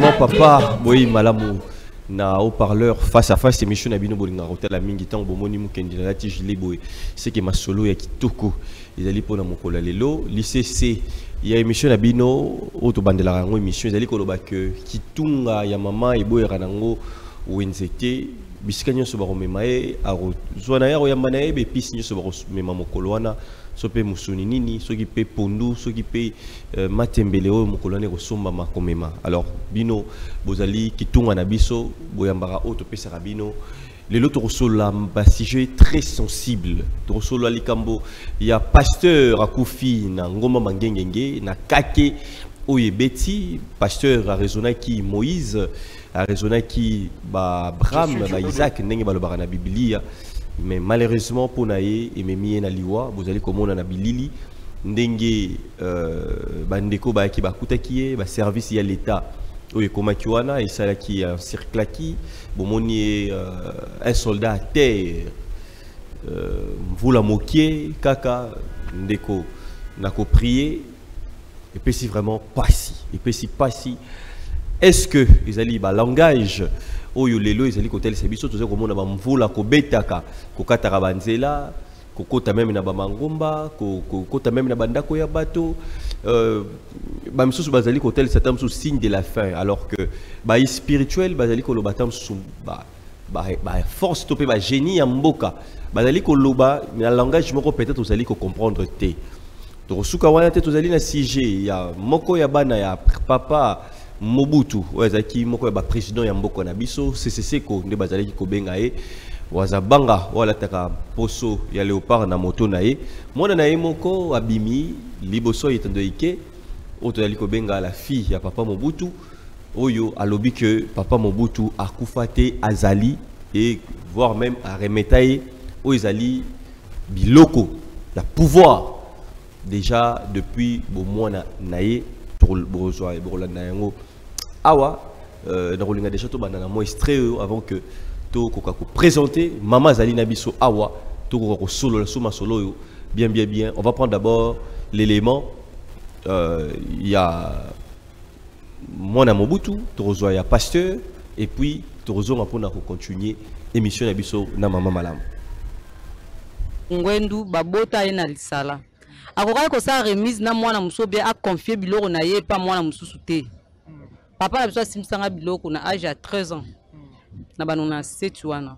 vraiment papa boy malamu na haut-parleur face à face émission na bino bolinga hotel mingi tango bomoni mukendi na lati gilet boy c'est que masolo ya kitoko ezali pona mokola lelo lycée C ya émission na bino auto bandela rango émission ezali koloba que kitunga ya mama eboyera nango wenzete bisika nyonso baromema e arozwana ya royamba na ebe pisi nyonso baromema mokolo wana sope musuni nini soki pe pondu soki pe matembele oyo mokolo wana ekosomba makomema. Alors bino bozali kitunga na biso boyambaka oyo topesaka bino lelo tokosolola ba sujet très sensible tokosolola likambo ya pasteur akufi na ngoma mangengenge na kake oyo ebeti pasteur arezonaki Moïse arezonaki ba Abraham ba Isaac ndenge balobaka na Biblia. Mais malheureusement pour nae ememi na liwa bozali komona na bilili ndenge bandeko ba ki bakutaki ba service ya l'état oyo komaki wana esalaki un cercle qui bomoni un soldat à terre mvula mokie kaka ndeko nako prier et puis si vraiment pasi est-ce que ezali ba langage oyo lelo ezali kotel sebiso toza komona ba mvula kobetaka kokataka banzela kokota même na ba mangomba kokota même na bandako ya bato ba misusu bazali kotel satam sous signe de la fin alors que ba spirituel bazali koloba tam sous ba force topé ba génie ya mboka bazali koloba na langage moko peut-être ozali ko comprendre te to suka wana te tozali na sujet ya moko ya bana ya papa Mobutu wazaki moko ba président ya mboko na biso CCC ko nde bazali ko benga e wazabanga wala taka poso ya léopard na moto na e mona na e moko abimi liboso yetando ike oto yali ko benga la fille ya papa Mobutu oyo alobi que papa Mobutu akufate azali et voire même a remetaye o ezali biloko la pouvoir déjà depuis bo mona na e pour bozoa et borolanda yango awa na rolinga déjà to banana mo extrait avant que to koka ko présenter mama zali na biso awa to ko solo la soma solo yo bien on va prendre d'abord l'élément il y a Mona Mobutu to ya pasteur et puis to rezo pour continuer émission na biso na mama malam ngwendu babota ena lisala akoka ko sa remise na mwana musobe a confier biloko na ye pa mwana mususu te papa na biso simsanga biloko na âge à 13 ans na banona 7 wana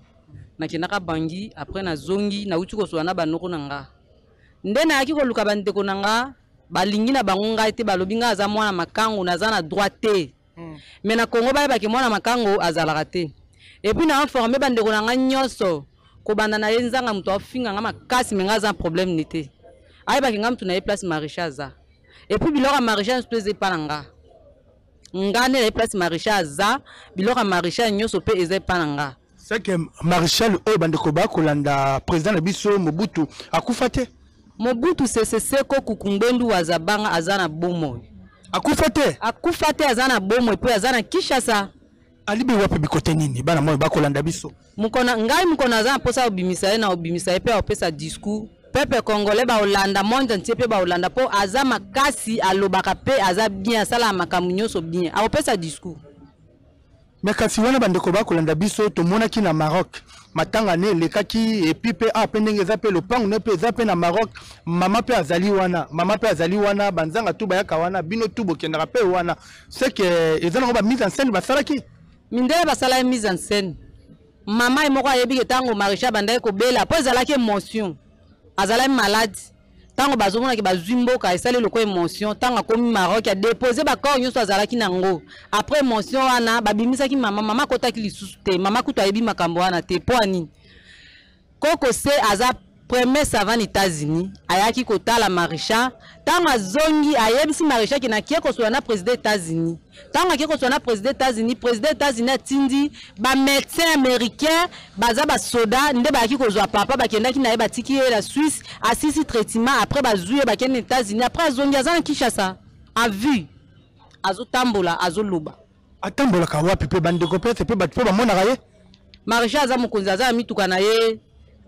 na kinaka bangi après na zongi na uti ko so na banoko nanga ndena yaki ko luka bandeko nanga balingi na bango ngai te balobi nga aza mwana makango naza na droit te mais na Congo ba ke mwana makango azalaka te et puis na informer bandeko nanga nyonso ko banda na yenzanga muto afinga nga makasi menga za problème nité ayi ba kinga mutu na place maréchal et puis biloko maréchal se pas nanga ngane na place maréchal za biloko maréchal nyonso pe eze pas nanga c'est que maréchal o bandeko ba kolanda président na biso Mobutu akufate Mobutu CCC ko kukungbendu wazabanga azana bomo akufate azana bomo et puis azana Kinshasa alibi wapi bikote nini bana moyo ba kolanda biso mukona ngai mukona azana posa obimisa na obimisa pe opesa discours peuple congolais ba Hollanda monde entier pe ba Hollanda po azama kasi alobaka pe aza bien sala makamunyo so bien a opesa discours mais kasi wana bandeko ba kolanda biso to mona ki na Maroc matanga ne lekaki et puis pe a pendenge za pe lopango ne pe za pe na Maroc mama pe azali wana banzanga tu ba yaka wana bino tu bokendaka pe wana c'est que ezana ba mise en scène ba salaki mindele ba sala mise en scène mama emoko ayebi ke tango maréchal bandai ko bela po ezalaki émotion azala malade tango bazomona ke bazwimboka esali loko émotion tango komi Maroc a déposer ba corps nyonso azalaki nango après émotion wana babimisaki mama kotaki lisusu te mama kutu ayebi makambo wana te po ani koko se aza premier savant États-Unis ayaki kotala maréchal tango azongi ayebisi maréchal ki na kieko so na président États-Unis tango kieko so na président États-Unis atindi ba médecin américain baza ba soda nde ba ki kozwa papa bakendaki na ye batiki la Suisse asisi traitement après bazuye bakende États-Unis après azongi azana Kinshasa a vu azotambola azoluba atambola ka wapi pe bandeko pe pe ba mona ye maréchal aza mokonzi aza mituka na ye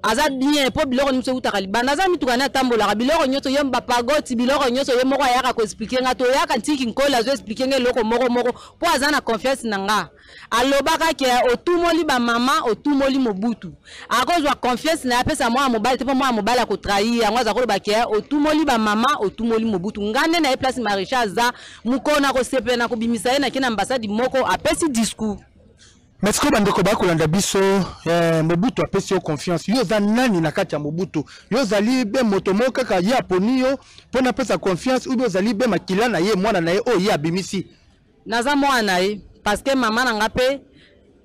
aza bien po biloko nyonso utaka libanda aza mitukana atambolaka biloko nyonso ye bapagoti biloko nyonso ye moko ayaka koexplike nga toyaka ntiki nkoli azoexplike nga eloko moko mpo aza na confiance na nga alobaka ke otumoli bamama otumoli mobutu akozwa confiance na apesa mwana mobali te mpo mwana mobali akotrahi yango aza koloba ke otumoli bamama otumoli mobutu nga nde na ye place maréchal aza mokona kosepela na kobimisa ye na ke na ambasade moko apesi discours. Merci ko bandeko bakolanda biso Mobutu apesi yo confiance yo za nani na kati ya Mobutu yo zali be moto moko kaka ye aponi yo pona pesa confiance ou yo zali be makila na ye mwana na ye o ye abimisi naza mwana na ye parce que maman na nga pe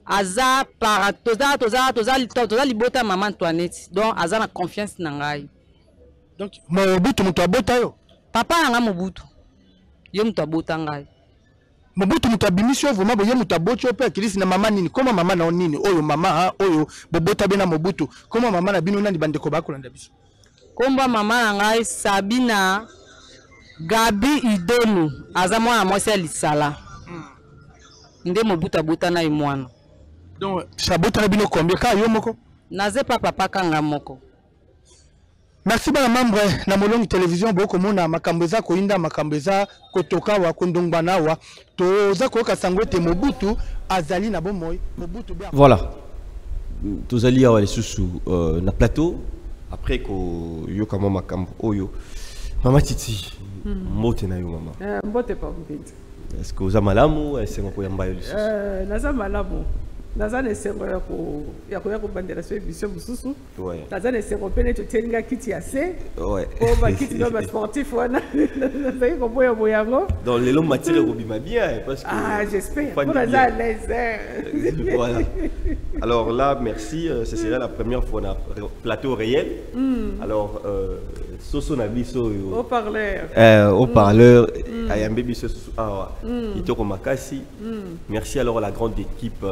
aza para toza libota maman Antoinette donc aza na confiance na ngai donc Mobutu moto abota yo papa na nga Mobutu ye moto abota ngai Mobutu muta bimisi yo vraiment boye muta bocho pe akilisi na mama nini koma mama na nini oyo mama ha oyo bobota bena Mobutu koma mama na bino nani bandeko bakolanda biso komba mama na ngai Sabina Gabi Idonu aza mwana mwasi ya lisala nde Mobutu abota na ye mwana donc sabota na bino combien ka yo moko naze papa kanga moko. Merci bana membre na Molongi télévision boko mona makambo eza koinda makambo eza kotoka wa kondongwana wa toza koka sangwete Mobutu azali na bomoy Mobutu bien. Voilà. Tozali awa lisusu na plateau après ko yo kama makambo oyo mama Titi mbote na yo mama. Mbote pa mbiti. Est-ce que oza malamu esengo ko yamba yo lisusu? Naza malamu. Naza nesengo ya ko bandela so émission mususu. Ouais. Naza nesengo pene to tenga kiti ya se. Ouais. Ko ba kiti no ba sportif wana. Naza ko boya boyango. Dans les longs matières ko bima bien parce que j'espère. Pour naza à l'aise. Voilà. Alors là merci, ce serait la première fois na plateau réel. Alors soso na biso yo. Haut-parleur ayambe biso awa. Itoko makasi. Merci alors à la grande équipe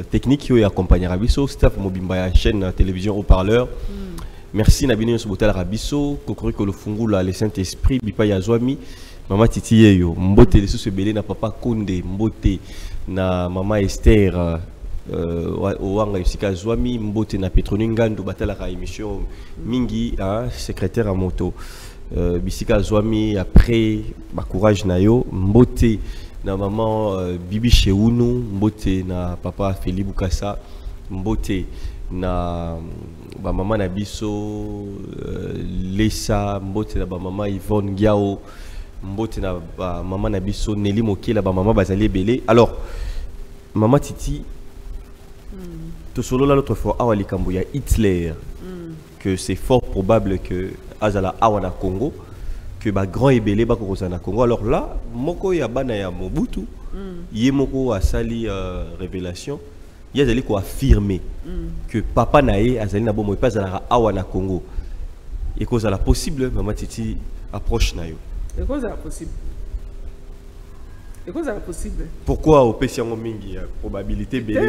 technique qui accompagne Rabiso, staff Mobimba ya chaîne télévision Haut-parleur. Merci Nabini Sobotel Rabiso, Kokoriko le Fungula, le Saint-Esprit, Bipa Yazwami, Mama Titi Yeyo, Mbote le Sous-Belé, na Papa Konde, Mbote na Mama Esther, Oanga Yusika Zwami, Mbote na Petroningandu, Batala ka émission Mingi, secrétaire à moto, Bisika Zwami, après, Courage Nayo, Mbote na maman Bibi Cheounou, mbote na papa Feli Bukasa, mbote na ba maman Nabiso Lesa, mbote na ba maman Yvonne Giao, mbote na ba maman Nabiso Nelly Mokela, ba maman Bazali Belé. Alors maman Titi to solo là l'autre fois awa likambo ya Hitler que c'est fort probable que azala awa na Congo que ba grand ebélé ba ko na Congo. Alors là moko ya bana ya Mobutu yé moko asali révélation il azali ko affirmer que papa nae azali na bomo pas ala awa na Congo et cause la possible maman Titi approche na yo et cause la possible et cause la possible pourquoi au pesiango mingi ya probabilité belé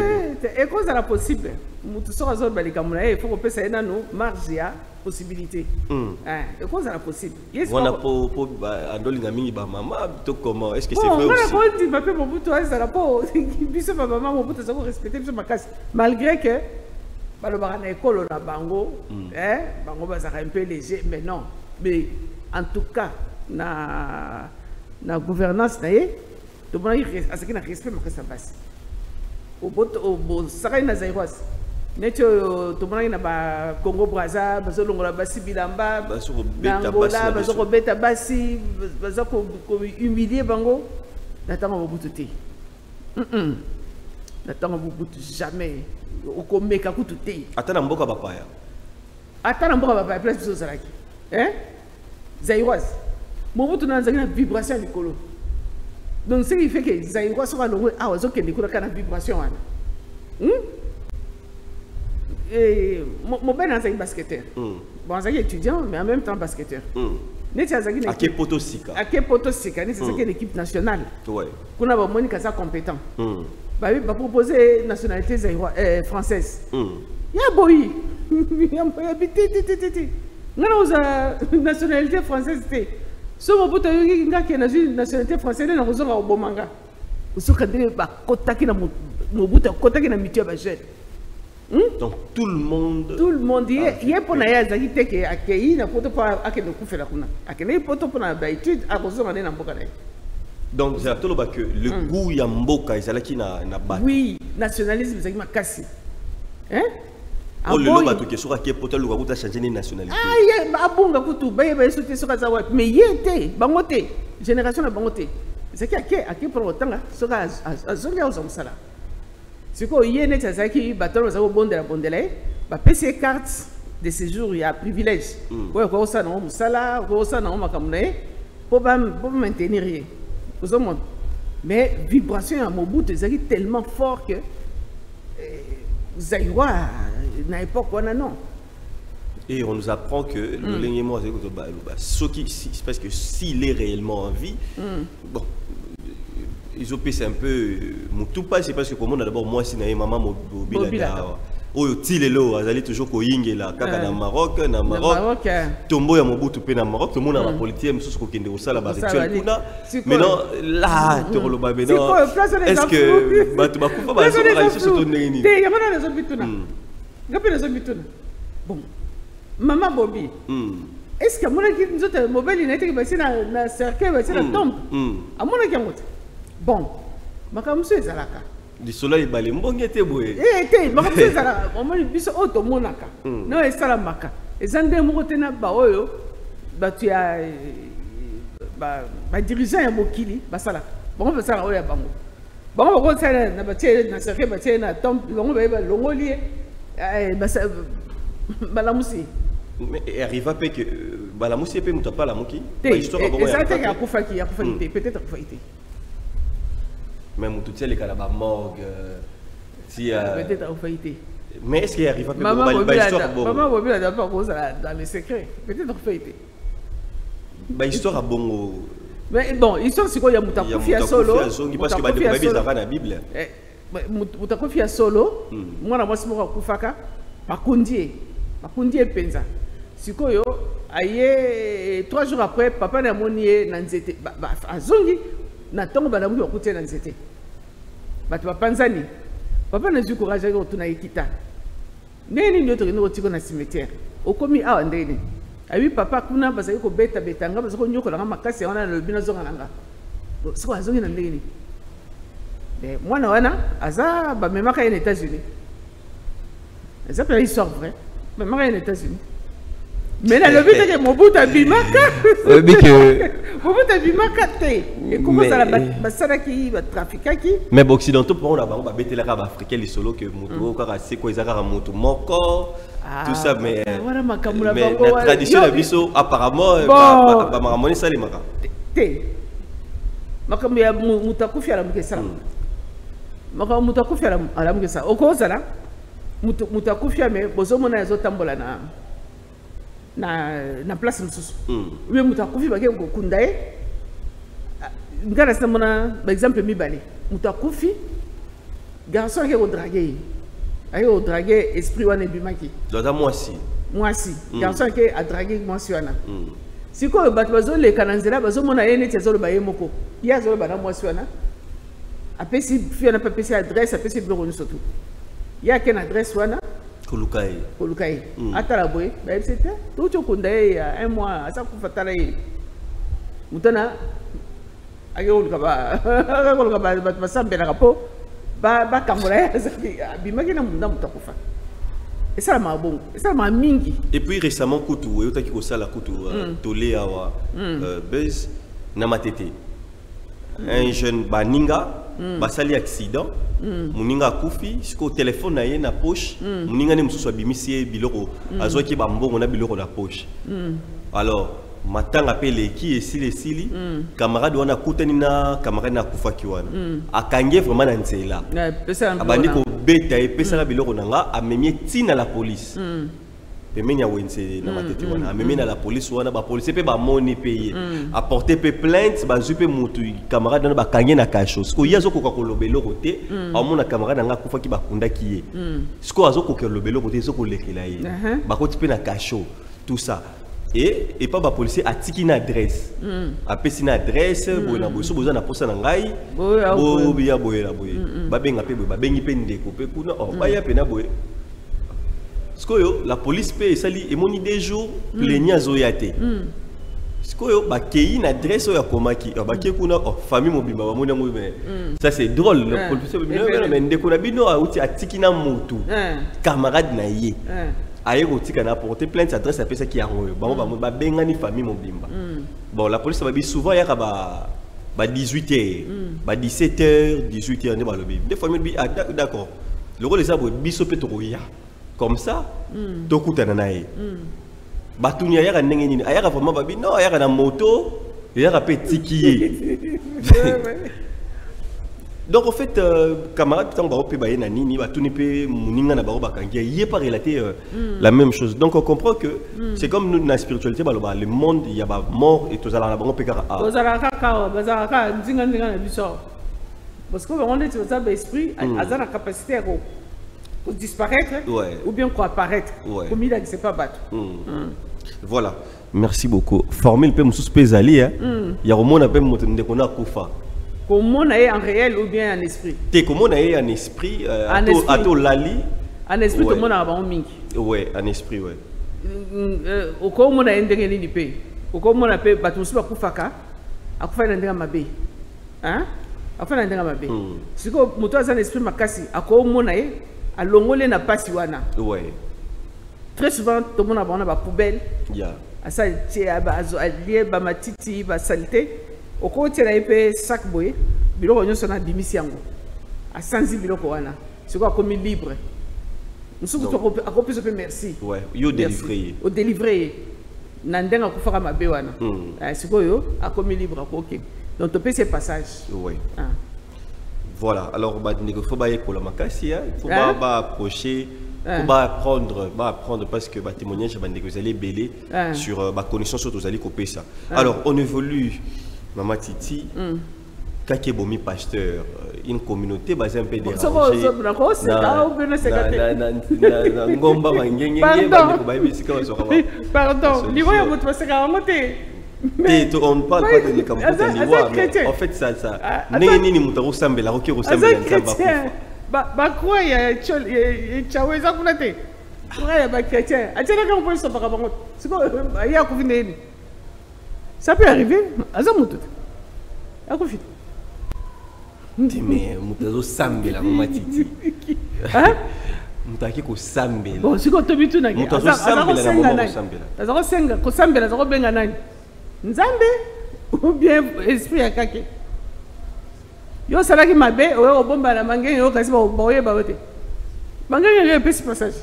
et cause la possible mutu sora zo balika mona il faut ko pesa ena no marge ya possibilité et cause la possible on a po andoli na mingi ba maman to comment est-ce que c'est vrai aussi on dit papa Mobutu ça la po biso ba maman Mobutu ça ko respecter biso makasi malgré que balobaka na école na bango bango bazaka un peu léger mais non mais en tout cas na gouvernance na ye to bona à ce qui na respect makasi basi au bot ça na Zaïroise neto to bona na ba Congo Brazza bazolongola basi bilamba Angola bazoko beta basi bazoko humilier bango natanga Mobutu te natanga Mobutu jamais okomeka kutu te atana mboka bapaya place biso zalaki Zaïroise Mobutu na nzaki na vibration likolo donc ce qui fait que Zaïroise sera longo azokende kuna kana vibration wana mon père est un basketteur. Bon, il est étudiant, mais en même temps basketteur. À Kepotosika. À Kepotosika, c'est l'équipe nationale. Ouais. Qu'on a besoin de compétent. Bah oui, bah proposer nationalité française. Il y a boy. Il y a nationalité française. Si on peut dire qu'il y a une nationalité française, on a besoin de Bomanga. Vous savez que bah côté qui na Mobutu côté qui na mitié ba jeune. Donc tout le monde. Tout le monde y est pour naïa zaki teke akei na poto pa akene kufela kuna. Akene poto pour na étude à cause de na mboka naï. Donc c'est tout le que le goût ya mboka ezalaki na ba. Oui, nationalisme zaki makasi. Hein? Oh le loba to ke soka ke poto luka kuta changer ni nationalité. Ah ye abunga kutu baye baye sote soka za wat mais yete bangote génération na bangote. Zaki ake pour autant soka azonga uzamsala. Ce que y est zaki batalo za bondela ba PC carte de séjour ya privilège. Ouais ko ça na musala ko ça na makamune pour maintenir rien. Mais vibration à Mobutu est tellement fort que Zaïwa n'a époque non. Et on nous apprend que le lenguement c'est parce que s'il est réellement en vie, bon, ils ont c'est un peu tout pas c'est parce que comme on a d'abord moi si na maman Mobila oyo tilelo azali toujours ko yingela kaka na Maroc tombo ya Mobutu pe na Maroc tout le monde a la politique même sous ko kende au sala ba rituel kuna mais non là te roloba mais non est-ce que ba tu ba kufa ba so ba ici surtout nini te ya mana les bituna ngapi les bituna bon maman Bobi est-ce que mona ki nzote mobile na teke ba sina na cercle ba sina tombe amona ki ngote bon makamso ezalaka du soleil balé mbonge te boye te makamso ezalaka omoni biso oto monaka no esala maka ezande moko te na ba oyo batu ya ba dirigeant ya mokili basala bango basala oyo ya bango bango bako sala na batie na cercle batie na tombe bango ba longoli balamusi mais arrive à que balamusi pe muta pas la moki histoire bango ya kufaki peut-être kufaki même tout ça les cas là-bas morgue si peut-être au faillité mais est-ce qu'il arrive à que maman Bobi a d'abord dans les secrets peut-être au faillité bah histoire à bongo mais bon histoire c'est quoi il y a mutakufi à solo parce que bah des babies dans la Bible mutakufi à solo moi na moi c'est moi kufaka makundi penza sikoyo aye 3 jours après papa na monié na nzete azongi na tongo bana mu okutia na nzete batu bapanzani papa na zu courage ko tuna ikita neni nyoto kino tiko na cimetière okomi awa ndene abi papa kuna bazali ko beta nga bazako nyoko na makasi wana na lobina zonga nanga siko azongi na ndene mais mwana wana aza ba memaka aux États-Unis ça peut histoire vrai memaka aux États-Unis mais là, le but est que Mobutu a bimaka. Le but que Mobutu a bimaka te. Et comment ça la ça qui va trafiquer qui? Mais occidentaux pour on a ba bête la africain les solo que Mobutu ka c'est quoi ils ont Mobutu moko tout ça mais la tradition la biso apparemment ba maramoni ça les maka. Te. Makambo ya mutakufi ala mukesa. Makambo mutakufi ala mukesa. Okoza la mutakufi mais bozomona yazo tambola na place mususu we mutakufi bake ko kundaye ngara samona par exemple mibale mutakufi garçon ke ko draguer ayo draguer esprit wana bimaki doda mwasi garçon ke a draguer mwasi wana siko bato bazo le kananzela bazo mona yene tezolo baye moko ya zolo bana mwasi wana apesi fi na papesi adresse apesi bureau surtout ya ken adresse wana Kolukai. Atala boy, bah c'était tout au condé un mois, ça pour faire taler. Moutana, ayo kaba, kaba sambe na kapo, ba kamura, bimaki na munda mutakufa. Et ça m'a bon, et ça m'a mingi. Et puis récemment kutu, et otaki ko sala kutu, tolé awa, buzz na matete. Un jeune baninga. Basali accident muninga akufi siko téléphone na ye na poche muninga ne mususu abimisi biloko azwaki bambongo na biloko na poche alors matanga pe leki esili camarade wana kutani na camarade na kufaki wana akange vraiment na nzela abandi ko beta epesa biloko nanga amemie tina la police pemenya wense na matete wana amemie na la police wana ba police pe ba moni payer apporter pe plainte ba zupe mutu camarade na ba kange na kacho siko yazo ko kolobelo côté amona camarade nga kufa ki bakunda kiye siko azo ko kolobelo côté zo ko lekela ye ba ko tipe na kacho tout ça et pas ba policier atiki na adresse apesi na adresse boyena boso boza na posa na ngai bo biya boyela boye ba benga pe ba bengi pe ndeko pe kuna ba ya pe na boye la police paye ça et mon idée jour plaignant zoyate. Bah qui une adresse ou yakomaki bah qui kuna famille mobimba ba mona mais ça c'est drôle le policier mais ndeko na bino a uti atikina mutu camarade na ye aye kotika na porter plainte adresse à pesa qui a royo ba bengani famille mobimba bon la police va bi souvent yaka ba 18h ba 17h 18h ne ba lobi des familles bi d'accord le rôle ça biso petoroya comme ça to kutana na ye Batunia yaka ndenge nini ayaka vraiment babi non ayaka na moto yaka petit qui donc en fait camarade tant ba opé ba na nini batuni pe muninga na ba bakangi yé pas relater la même chose donc on comprend que c'est comme nous dans la spiritualité ba le monde il y a ba mort et tout ça là ba on peut car bazaraka ndinga na biso parce que on est ça esprit a la capacité à pour disparaître ou bien pour apparaître comme il a dit c'est pas battre voilà merci beaucoup formule pe mususu pe zali il y a au monde pe moto ndekona kufa comment on est en réel ou bien en esprit te comment on est en esprit ato lali en esprit tout le monde a ba mingi ouais en esprit ouais au comment on a ndenge nini pe au comment on a pe batu mususu bakufaka akufa na ndenge mabe hein akufa na ndenge mabe siko moto aza en esprit makasi akomona ye alongole na pasi wana ouais très souvent tout le monde a ba poubelle ça tia ba azo allié ba matiti ba saleté au côté là pe sac boy biloko nyoso na dimisi yango a sanzi biloko wana siko akomi libre musuku to akopi pe merci ouais yo délivré au délivré na ndenga ko faka mabe wana siko yo akomi libre akoki donc to pe ce passage ouais voilà alors bah il faut bailler pour la makasi il faut pas approcher faut pas apprendre parce que bah témoignage bah vous allez belé sur bah connaissance surtout vous allez copier ça alors on évolue Maman Titi kake bomi pasteur une communauté basée un peu dérangée pardon niveau ya moto baseka ngote mais on parle pas de mais en fait ça nini mutaro sambela roki rosambela nzamba ba croix ya chaweza kuna te croix ya ba chrétien atela ka mpo so baka bango siko ya ku vindeni ça peut arriver aza mutu akufi mais mutaro sambela Maman Titi hein mutaki ko sambela bon siko to bitu na mutaro sambela na mama sambela aza senga ko sambela aza ko benga nani nzambe ou bien esprit ya kake yo salaki mabe o bomba na mangenge yo kasi ba oye ba wote mangenge yo pesi passage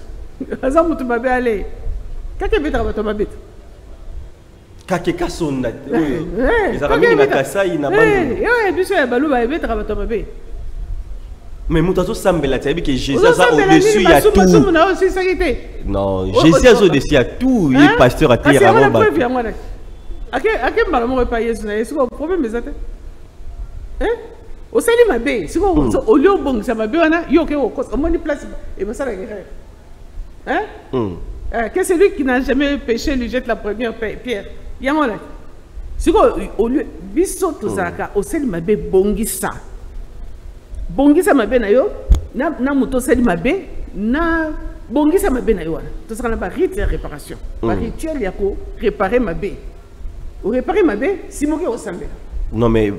aza mutu mabe ale kake beta ba to mabe kake kasonda oui ezaka mingi na kasai na bandu yo biso ya baluba beta ba to mabe mais mutu azo sambela tabi que Jésus a au-dessus ya tout non Jésus a au-dessus ya tout il pasteur a terre avant ba ake mbala moko pa Yesu na Yesu ko problème ezate hein au sali mabe siko au lieu bon ça mabe wana yo ke au moni place et ça la guerre hein que celui qui n'a jamais péché lui jette la première pierre yamona siko au lieu biso tozaka au sali mabe bongisa mabe na yo na moto sali mabe na bongisa mabe na yo wana tozaka na ba rite de réparation ba rituel ya ko réparer mabe ou réparer ma baie, si mon gars au Sambela. Non mais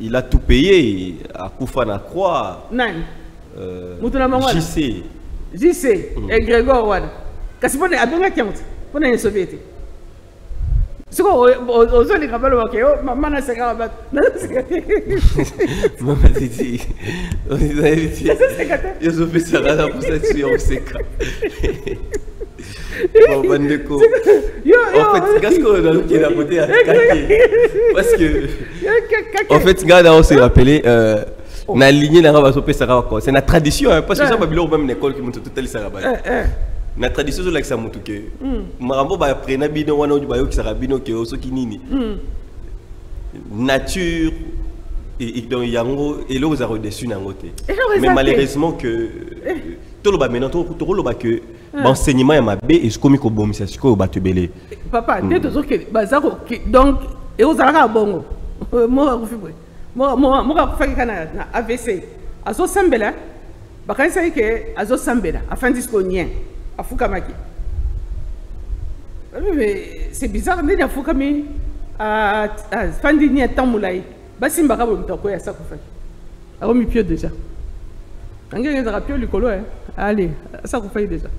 il a tout payé à Koufa na croix. Nani. JC. Et Grégor Wad. Kasi pone abenga kiamut. Pone une soviétique. Siko ozo li kabalo wakeo mama na seka bat. Maman Titi. On est dit. Ils ont fait ça là pour ça sur seka. En fait, qu'est-ce qu'on a qui est à côté à Kake parce que en fait, gars, on s'est rappelé na lignée na rabaso pe sara quoi. C'est la tradition parce que ça va bilo même l'école qui monte tout tel sara ba. Na tradition là que ça monte que marambo ba prena bino wana ba yo ki sara bino ke oso kinini. Nature et donc yango et là vous a redessus na ngote. Mais malheureusement que tout le ba maintenant tout le ba que l'enseignement est ma bé et ce comme il bombe c'est ce que va te belé papa tu toujours que bazako donc et aux arabes bongo moi ko fa kana na AVC azo sambela bakanisa que azo sambela afin disco nien afukamaki. Mais c'est bizarre, mais afukami à fandini à tamulai. Basimba ka bonto ko ya sakufa. Alors mi pied déjà. Quand il y a un rapio likolo allez, sakufa déjà.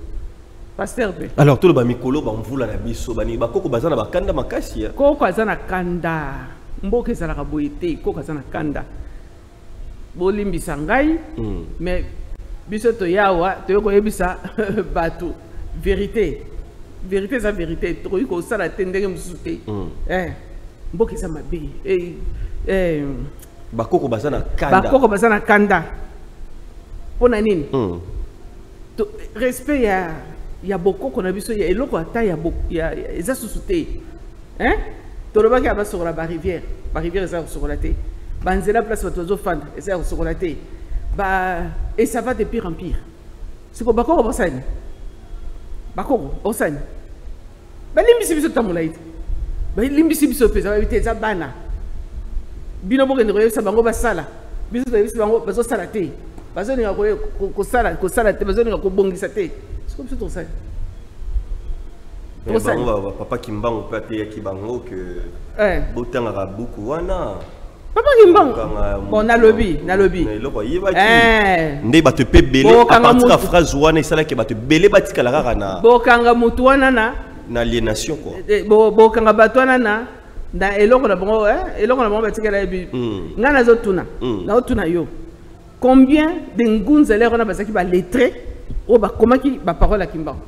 Pasteur B. Alors tout le ba mikolo ba mvula na biso bani ba koko bazana bakanda makasi ya. Koko azana kanda. Mboke zala ka boyete, koko azana kanda. Bolimbisa ngai, mais biso to yawa, to yoko yebisa batu vérité. Vérité sa vérité, to yiko sala tendenge musute. Mboke za mabe. Bakoko bazana kanda. Bakoko bazana kanda. Pona nini? To respect ya boko kona biso ya eloko ata ya eza susute. To le baki aba sur la rivière eza sur la terre. Banzela place bato fanda eza sur la terre. Et ça va de pire en pire. C'est ko bakoko basani. Bakoko osani. Balimbi biso tamulaite. Balimbi biso pesa ba biteza bana. Bino boke ndeko yesa bango basala. Biso to yesa bango bazo sala te. Bazo ninga ko sala te, bazo ninga ko bongisa te. C'est comme ça tout ça. Papa Kimbango peut être qui bango que botanga ka buku wana. Papa Kimbango. Bon na lobby. Ndé ba te pe belé à partir de phrase wana ça là que ba te belé batika la kaka na. Bokanga mutu wana na aliénation quoi. Bokanga bato wana na eloko na bango eloko na bango batika la bi. Ngana zotuna. Na otuna yo. Combien de ngunzele wana bazaki ba lettré o ba komaki ba parole à Kimbango.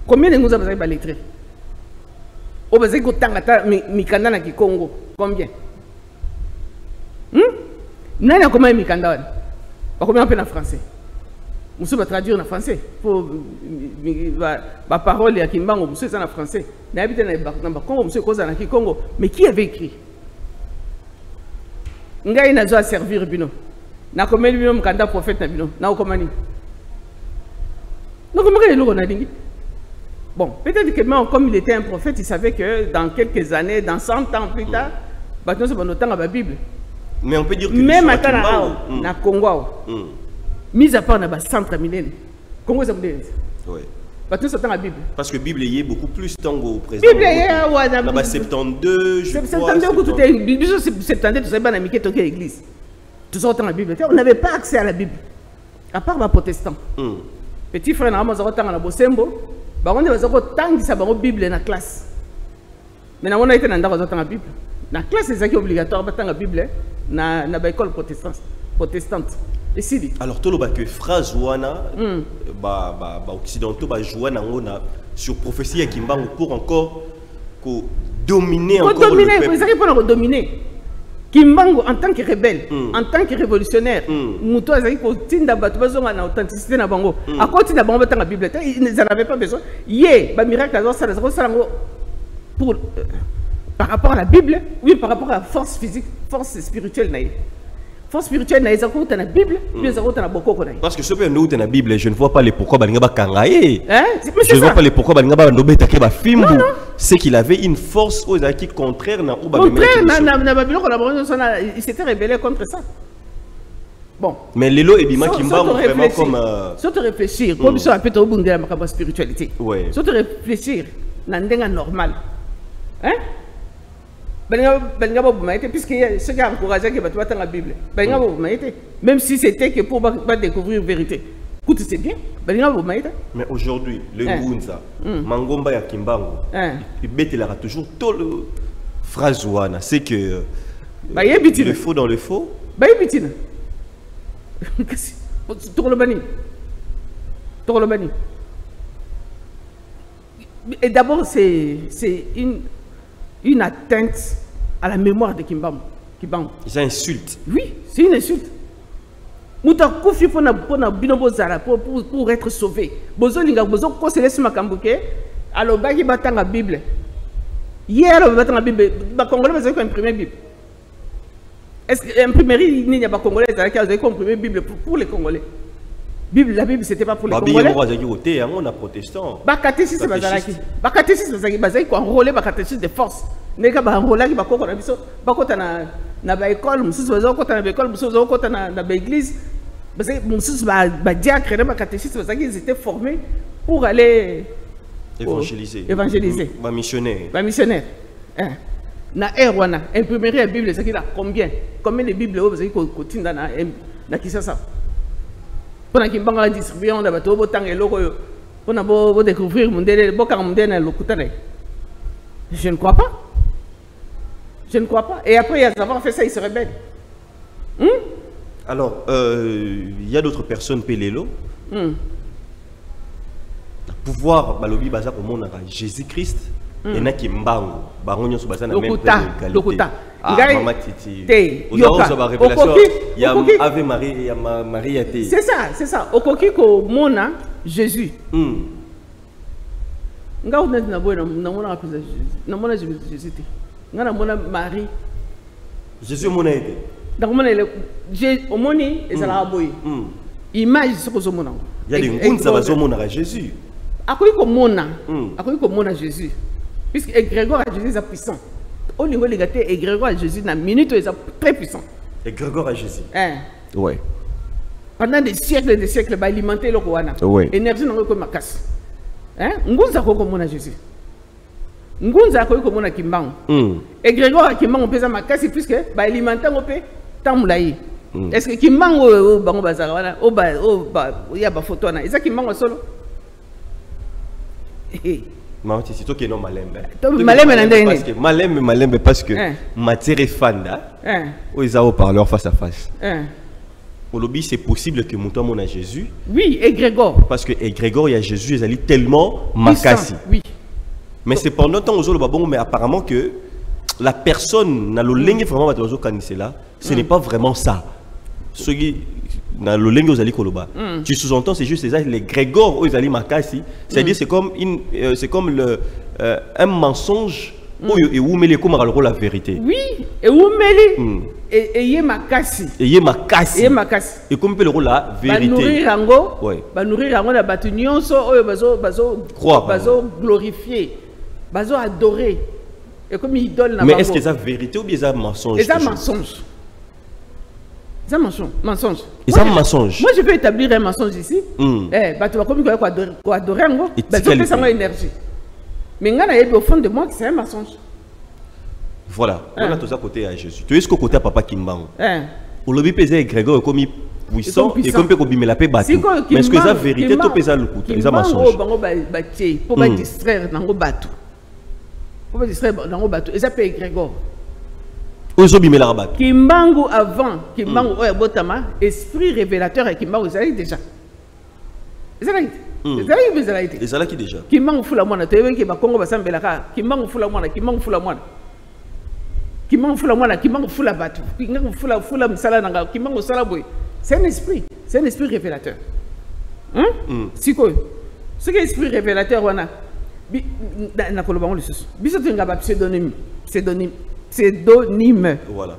Combien de ngunzele bazaki ba lettré? O bazaki ko tangata mikanda na Kikongo. Combien? Nani a comment mikanda wana? Ba combien en français? Monsieur va traduire en français pour ba parole à Kimbango, monsieur ça en français. Na habite na Congo, monsieur koza na Kikongo, mais qui avait écrit? Ngai na zo servir bino. Na komeli bino mkanda prophète na bino. Na okomani. Na komeli loko na dingi. Bon, peut-être que même comme il était un prophète, il savait que dans quelques années, dans 100 ans plus tard, bato se bonotant la Bible. Mais on peut dire que même maintenant na Congo. Mis à part na ba centre millénaire. Congo ça me dit. Oui. Bato se la Bible. Parce que Bible y est beaucoup plus tango présent. Bible y est ouais na ba 72 je crois. 72 tout est Bible 72 tout ça ba na mike to l'église. Tout ça dans la Bible. On n'avait pas accès à la Bible. À part les protestants. Petit frère na mazo tanga na Bosembo, ba on bazo tangisa ba Bible na classe. Mais na on a été na ndako tanga Bible. Na classe c'est obligatoire ba tanga Bible na ba école protestante. Ici. Alors tout le bas que phrase wana ba occidentaux ba jouer na sur prophétie à Kimbango pour encore dominer encore le peuple. C'est pour dominer. Kimbango en tant que rebelle, en tant que révolutionnaire, Mouto Azaki ko tinda batu bazonga na authenticité na bango. À côté na bango batanga Bible, ils n'en avaient pas besoin. Ba miracle azor ça pour par rapport à la Bible, oui par rapport à la force physique, force spirituelle naïe. Force spirituelle naïe ça coûte la Bible, puis ça coûte na boko naïe. Parce que ce que nous dans la Bible, je ne vois pas les pourquoi balinga ba kangaye. Je ne vois pas les pourquoi balinga ba ndobeta ke ba fimbu. C'est qu'il avait une force aux acquis contraire na Babylone. Contraire, Babylone, il s'était rebellé contre ça. Bon. Mais Lelo et Bima Kimba vraiment comme. Sauf réfléchir, comme ça, peut-être au bout de la spiritualité. Oui. Sauf réfléchir, n'andéga normal. Hein? Puisque ce qui a encouragé que tu vas dans la Bible. Même si c'était que pour pas découvrir la vérité. Écoute, c'est bien. Mais aujourd'hui, le Ngunza, Mangomba ya Kimbango, il bête toujours tout le phrase wana, c'est que le faux dans le faux. Et d'abord, c'est une atteinte à la mémoire de Kimbango. Ils insultent. Oui, c'est une insulte. Mouta koufi pour être sauvé. Bozolinga bozo conseiller sur makambuke. Alors baki batanga Bible. Hier le batanga Bible. Ba Congolais ils ont imprimé Bible. Est-ce que l'imprimerie n'y a pas Congolais qui a imprimé Bible pour les Congolais? Bible, la Bible c'était pas pour les Congolais. On a protestant. Ba catéchisme bazalaki. Ba catéchisme bazaki ko enrôler ba catéchisme de force. Neka ba enrôler ki ba koko na biso ba kota na ba école, mususu bazo kota na ba école, mususu bazo kota na ba église. parce que mosusu badiacre na bacatéchistes bazalaki ils étaient formés pour aller évangéliser bamissionnaire na ère wana imprimerie ya bible ezalaki na combien de bible oyo bazalaki kotinda na Kinshasa mpona kimbango la distribution na bato botanga eloko oyo mpona bodécouvrir mondele bokanga mondele na lokuta na ye. Je ne crois pas. Je ne crois pas. Et après, il y a avoir fait ça, il se rebelle. Alors, il y a d'autres personnes, Pélélo. Le pouvoir, balobi baza pour mon Jésus-Christ. Il y en a qui m'bango. Baronio sur bazana même Lokuta. Ah, maman titi. Il y a Ave Marie, il y a Marie à té. C'est ça. Okoki ko mona Jésus. Nga on na boy na mona Jésus té. Nga na mona Marie. Jésus mona été. Donc mona au moni ezala boy. Image ce que mona. Il y a des ngunza bazo mona Jésus. Akoki ko mona Jésus. Puisque Grégor à Jésus est puissant. Au niveau de l'égalité, Grégor à Jésus, dans la minute, il est très puissant. Grégor à Jésus. Ouais. Pendant des siècles, il va alimenter le roi. Ouais. Énergie n'a pas de casse. Ngunza ko komona Jésus. Ngunza ko komona Kimbangu. Et Grégor à Kimbangu pesa makasi puisque va alimenter on peut tamulayi. Est-ce que Kimbangu bango bazara wana o ya ba photo na. Est-ce que Kimbangu solo? C'est toi qui es non malembe. Malembe parce que matière fanda. Ils ont parleur face à face. Au lobby, c'est possible que mon a Jésus. Oui, et Grégor. Parce que Grégor, il y a Jésus, ils allaient tellement makasi. Oui. Mais c'est pendant temps aux autres, mais apparemment que la personne n'a le lingue vraiment là, ce n'est pas vraiment ça. Ce qui dans le lingue aux ali koloba. Tu sous-entends c'est juste les Grégor aux ali makasi. C'est-à-dire c'est comme un mensonge et où mêler comme la vérité. Oui, et où mêler et y makasi. Et makasi. Et comme peut le rôle la vérité. Ba nourrir rango la batu nyonso oyo bazo glorifier, bazo adorer. Et comme idole na. Mais est-ce que c'est la vérité ou bien c'est un mensonge? C'est un mensonge. C'est un mensonge. C'est un mensonge. Moi, je peux établir un mensonge ici. Tu vas comme adorer un gros. Tu ça énergie. Mais au fond de moi, c'est un mensonge. Voilà. On a tous à côté à Jésus. Tu es ce côté à Papa Kimbangu. Au lobby pesé Grégor comme puissant et comme peut combiner la paix bateau. Mais est-ce que c'est la vérité tu pèses le coup? C'est un mensonge. Pour pas distraire dans le bateau. Pour pas distraire dans le bateau. Et ça peut Grégor. Kimbangu avant, Kimbangu Botama, esprit révélateur et Kimbangu, ça déjà. Ça qui déjà. Kimbangu fula mwana, tu es qui va Congo Basambelaka, Kimbangu fula mwana, Kimbangu fula mwana. Kimbangu fula mwana, Kimbangu fula batu, Kimbangu fula msala nanga, Kimbangu salaboy. C'est un esprit révélateur. Si quoi? Ce qui est esprit révélateur, wana. Na kolobango le sous. Biso tenga ba pseudonyme. Voilà.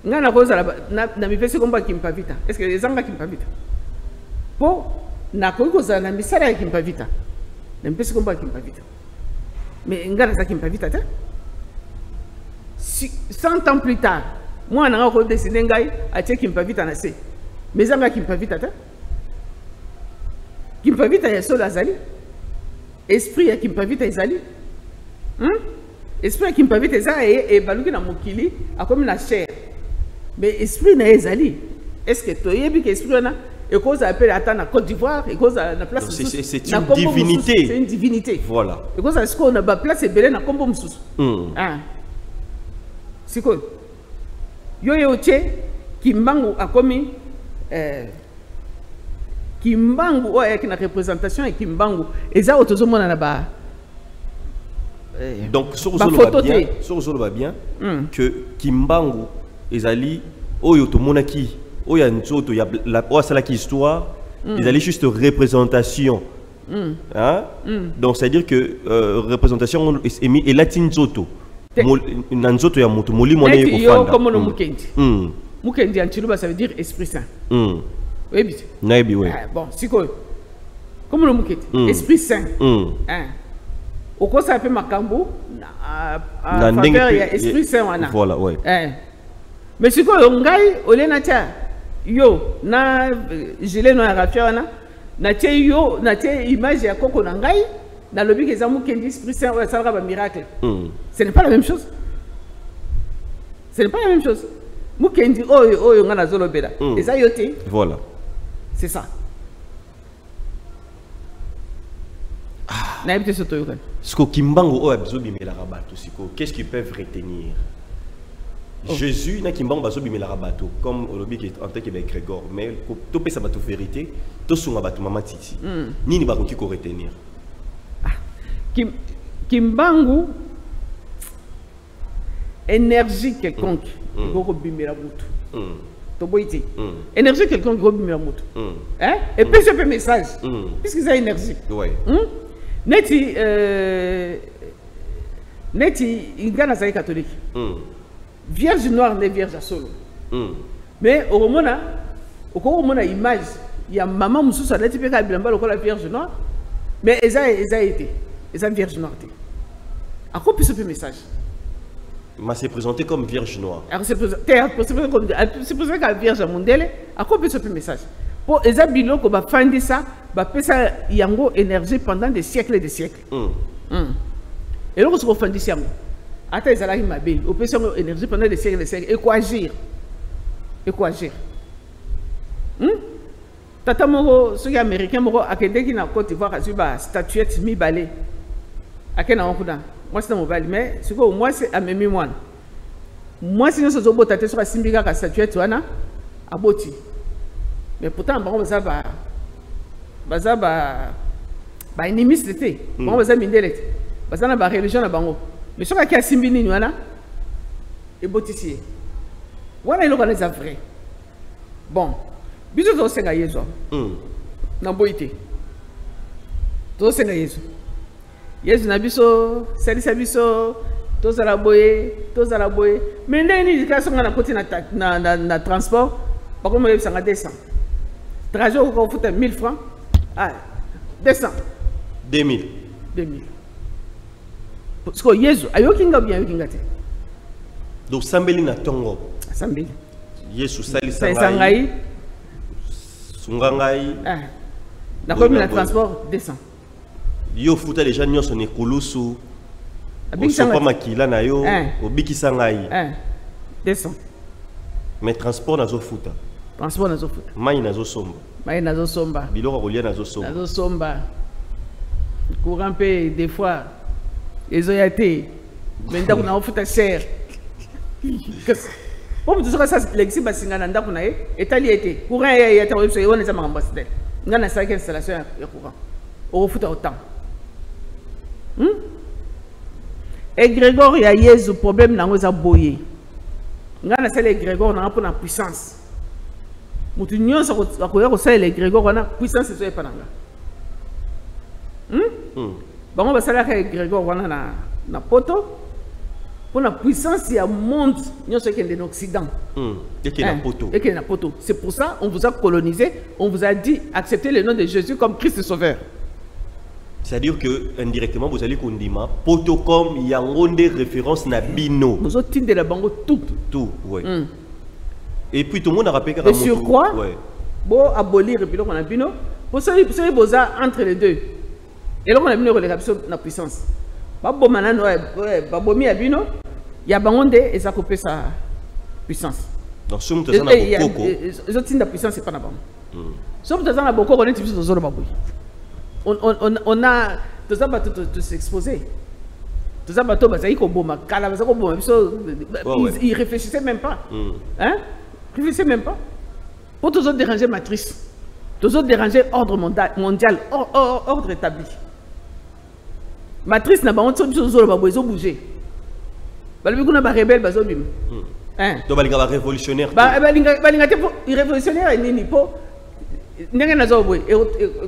Ngana koza na mipesi komba kimpavita. Est-ce que les gens kimpavita? Po na koza na misala kimpavita. Na mipesi komba kimpavita. Mais ngana za kimpavita ta? 100 ans plus tard, moi na ko décider ngai a che kimpavita na se. Mais zanga kimpavita ta? Kimpavita ya solo azali. Esprit ya kimpavita ezali. Esprit qui me permet ça et baluki na mokili a comme la chair. Mais esprit na ezali. Est-ce que tu es que esprit na et cause appelle attendre à Côte d'Ivoire et cause à la place. C'est une divinité. C'est une divinité. Voilà. Et cause à ce qu'on a ba place et belé na kombo mususu. C'est quoi? Yo che Kimbangu a commis Kimbangu ouais qui na représentation et Kimbangu et ça autozo mona na ba. Donc, sur le va bien que Kimbangu ezali oyo to monaki oya nzoto ya la salaki histoire ils allaient juste représentation donc c'est à dire que représentation est latin nzoto nzoto ya moto moli mona yo comme no mukendi mukendi en chiluba ça veut dire esprit saint oui bien naibi oui bon c'est quoi comme no mukendi esprit saint au quoi ça fait makambo na faveur ya esprit saint wana voilà ouais mais c'est quoi ngai olena tia yo na gilet no rafia wana na tie yo na tie image ya koko na ngai na lobi que zamu kendi esprit saint ou ça va miracle. Ce n'est pas la même chose. Ce n'est pas la même chose. Mukendi oyo ngana zolo bela. Et ça yoté. Voilà. C'est ça. Na ebite soto yokan. Siko kimbango o abzo bimela rabato siko. Qu'est-ce qu'ils peuvent retenir? Jésus na kimbango bazo bimela rabato comme olobi qui en tant que Grégor mais to pesa bato vérité to sunga bato mama titi. Nini bakoki ko retenir? Kimbangu énergie quelconque ko bimela mutu. To boiti. Énergie quelconque ko bimela mutu. Hein? Et puis ce message. Puisque ça énergie. Ouais. Neti ingana zai catholique. Vierge noire n'est vierge à solo. Mais au moment image il y a maman mususu a leti peka bilamba lokola vierge noire mais eza été eza vierge noire té. À quoi peut ce message? Mais c'est présenté comme vierge noire. Alors c'est présenté comme vierge mondele. À quoi peut ce message? Pour eza biloko ba fandi ça ba pesa yango énergie pendant des siècles et des siècles. Et là on fandi ça yango. Ata ezala mabe, o pesa yango énergie pendant des siècles et des siècles. Et quoi agir? Et quoi agir? Tata moko soki américain moko akendeki na Côte d'Ivoire azui ba statuette mibale. Akena onkuda. Moi c'est mobile mais siko moi c'est amemi mwana. Moi c'est nyoso zobota te so basimbika ka statuette wana aboti. Mais pourtant bango baza ba inimiste te. Bango baza mindele te. Baza na ba religion na bango. Mais soki aki asimbi nini wana ebotisi. Wana eloko na za vrai. Bon. Biso to senga yezo. Na boité. To senga yezo. Yezo na biso, salisa biso, to zala boye. Mais ndeni dikasonga na koti na transport, par contre moi sanga 200. Trajet ko futa 1000 francs. Ah, 200. 2000. Parce que yezo ayokinga bien ayokinga te. Donc sambeli na tongo. Sambeli. Yesu salisa ngai. Sungangai. Na komi na transport 200. Yo futa les gens nyonso ne kulusu. Osopa makila na yo obikisa ngai. 200. Mais transport nazo futa. Mai nazo somba. Biloko kolia nazo somba. Courant pe des fois ezoyate. Mais ndako na futa cher. Pour tout ça l'exi basinga na ndako na ye etali été. Courant ya ta webso yone za ambassadeur. Ngana sa installation ya courant. Au futa autant. Et Grégor ya yezu problème nango za boye. Ngana sala Grégor na pour la puissance. Mutu nyonso akoya ko sala Grégor na puissance ezo epananga. Bango basala ka Grégor wana na poto pour la puissance ya monde nyonso kende en Occident. Et qui na poto. Et qui na poto. C'est pour ça on vous a colonisé, on vous a dit acceptez le nom de Jésus comme Christ Sauveur. C'est-à-dire que indirectement vous allez kondima poto comme il y a des références na bino. Nous autres de la bango tout, ouais. Et puis tout le monde a rappelé que sur quoi bon abolir et puis on a bino pour ça boza entre les deux. Et là on a bino relation na puissance. Ba bo manano ba bomi abino ya bangonde et ça couper sa puissance. Donc si vous avez na boko les autres de puissance c'est pas na bango. Si vous avez na boko on est tous dans baboui. On a tout ça tout s'exposer. Tout ça bateau bazaï ko boma kala bazaï ko boma ils réfléchissaient même pas. Hein? Ils réfléchissaient même pas. Pour tous autres déranger matrice. Tous autres déranger ordre mondial, ordre établi. Matrice n'a pas honte sur zolo babo ils ont bougé. Balbi kuna ba rebelle bazo bim. Hein? To balinga révolutionnaire. Balinga te révolutionnaire nini po ndenge nazo boy et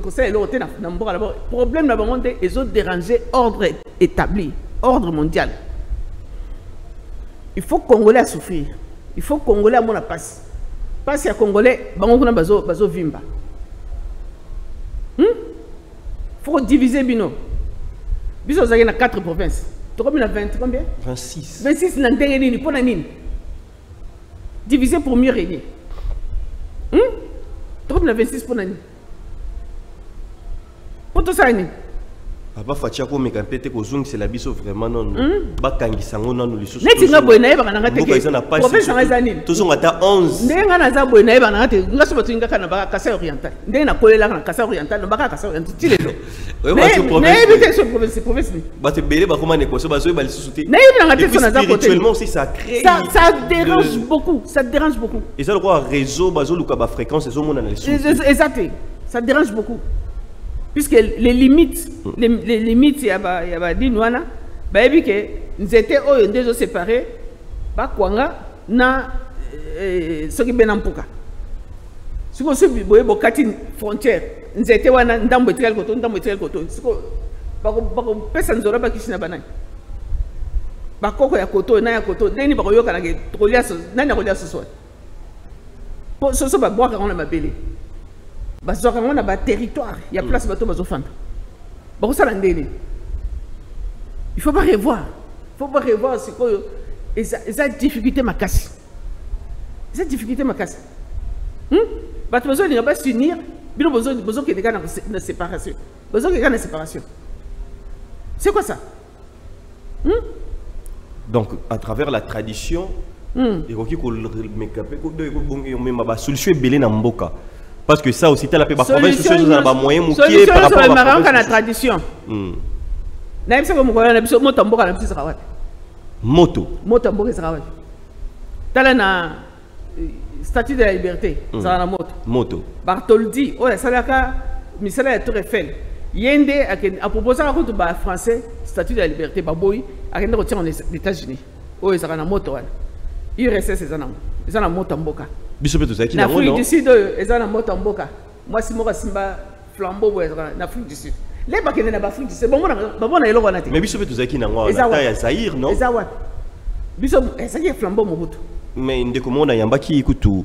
ko ça l'autre na mboka là problème na bango te ils ont dérangé ordre établi, ordre mondial. Il faut Congolais souffrir. Il faut Congolais à mon passe. Passe à Congolais bango kuna bazo vimba. Faut diviser bino. Biso zaki na 4 provinces. To combien na 20 combien? 26. 26 na ndenge nini pona nini? Diviser pour mieux régner. Tu as 26 pour l'année. Pour tout ça, Aba fatia ko me kampete ko zung c'est la biso vraiment non ba kangisa ngona no lisusu neti nga boy na yeba nga teke province nga zanini to zonga ta 11 ndenga na za boy na yeba nga te nga so batu nga kana ba Kasai Oriental ndenga na kolela na Kasai Oriental no ba Kasai Oriental tilelo mais éviter ce province ni ba te belé ba comment négocier ba zo ba lisusu te na yeba nga te so na za côté spirituellement aussi ça crée ça dérange beaucoup et ça le quoi réseau ba zo luka ba fréquence zo mona na lisusu exact ça dérange beaucoup. Puisque les limites, les limites, il y a dit Nouana, bah et que nous étions déjà séparés, bah quoi na ce qui ben ampuka. Ce qu'on se dit, bon catine frontière, nous étions wana ndambo tel koto, ce qu'on bah personne n'aura pas qui s'y n'a pas naï. Bah quoi ya koto, na ya koto, deni bah yo kana que relias, na relias ce soir. Pour ce bah boire quand on a ma belle. Parce que on a un territoire, il y a place bateau bazofanda. Bon ça l'andéné. Il faut pas revoir. Il faut pas revoir ce que esa difficulté ma casse. Esa difficulté ma casse. Bateau besoin de pas s'unir, bien besoin que des gars na séparation. Besoin que des gars na séparation. C'est quoi ça? Donc à travers la tradition, et qui ko mekapé ko do ko bongi yo mema ba solution belé na mboka. Parce que ça aussi, tu as la province, c'est un moyen mouillé par rapport à la Maroc à la tradition. N'a pas que moto mboka na petit rawat. Moto mboka rawat. Tala na statue de la liberté, ça na moto. Bartholdi, ouais, ça là ka misala ya Tour Eiffel. Yende a proposé à contre ba français statue de la liberté baboy a kende retirer aux États-Unis. Oh, ça na moto wana. URSS c'est ça na moto mboka. Biso peto zaki na Afrique du Sud ezana moto mboka. Moi si moka simba flambeau na Afrique du Sud. Les bakene na Afrique du Sud bon na eloko na te. Mais biso peto zaki na ngwa na ta ya Zaïre non? Ezawat. Biso ezaki flambeau mobutu. Mais ndeko mona yambaki ikutu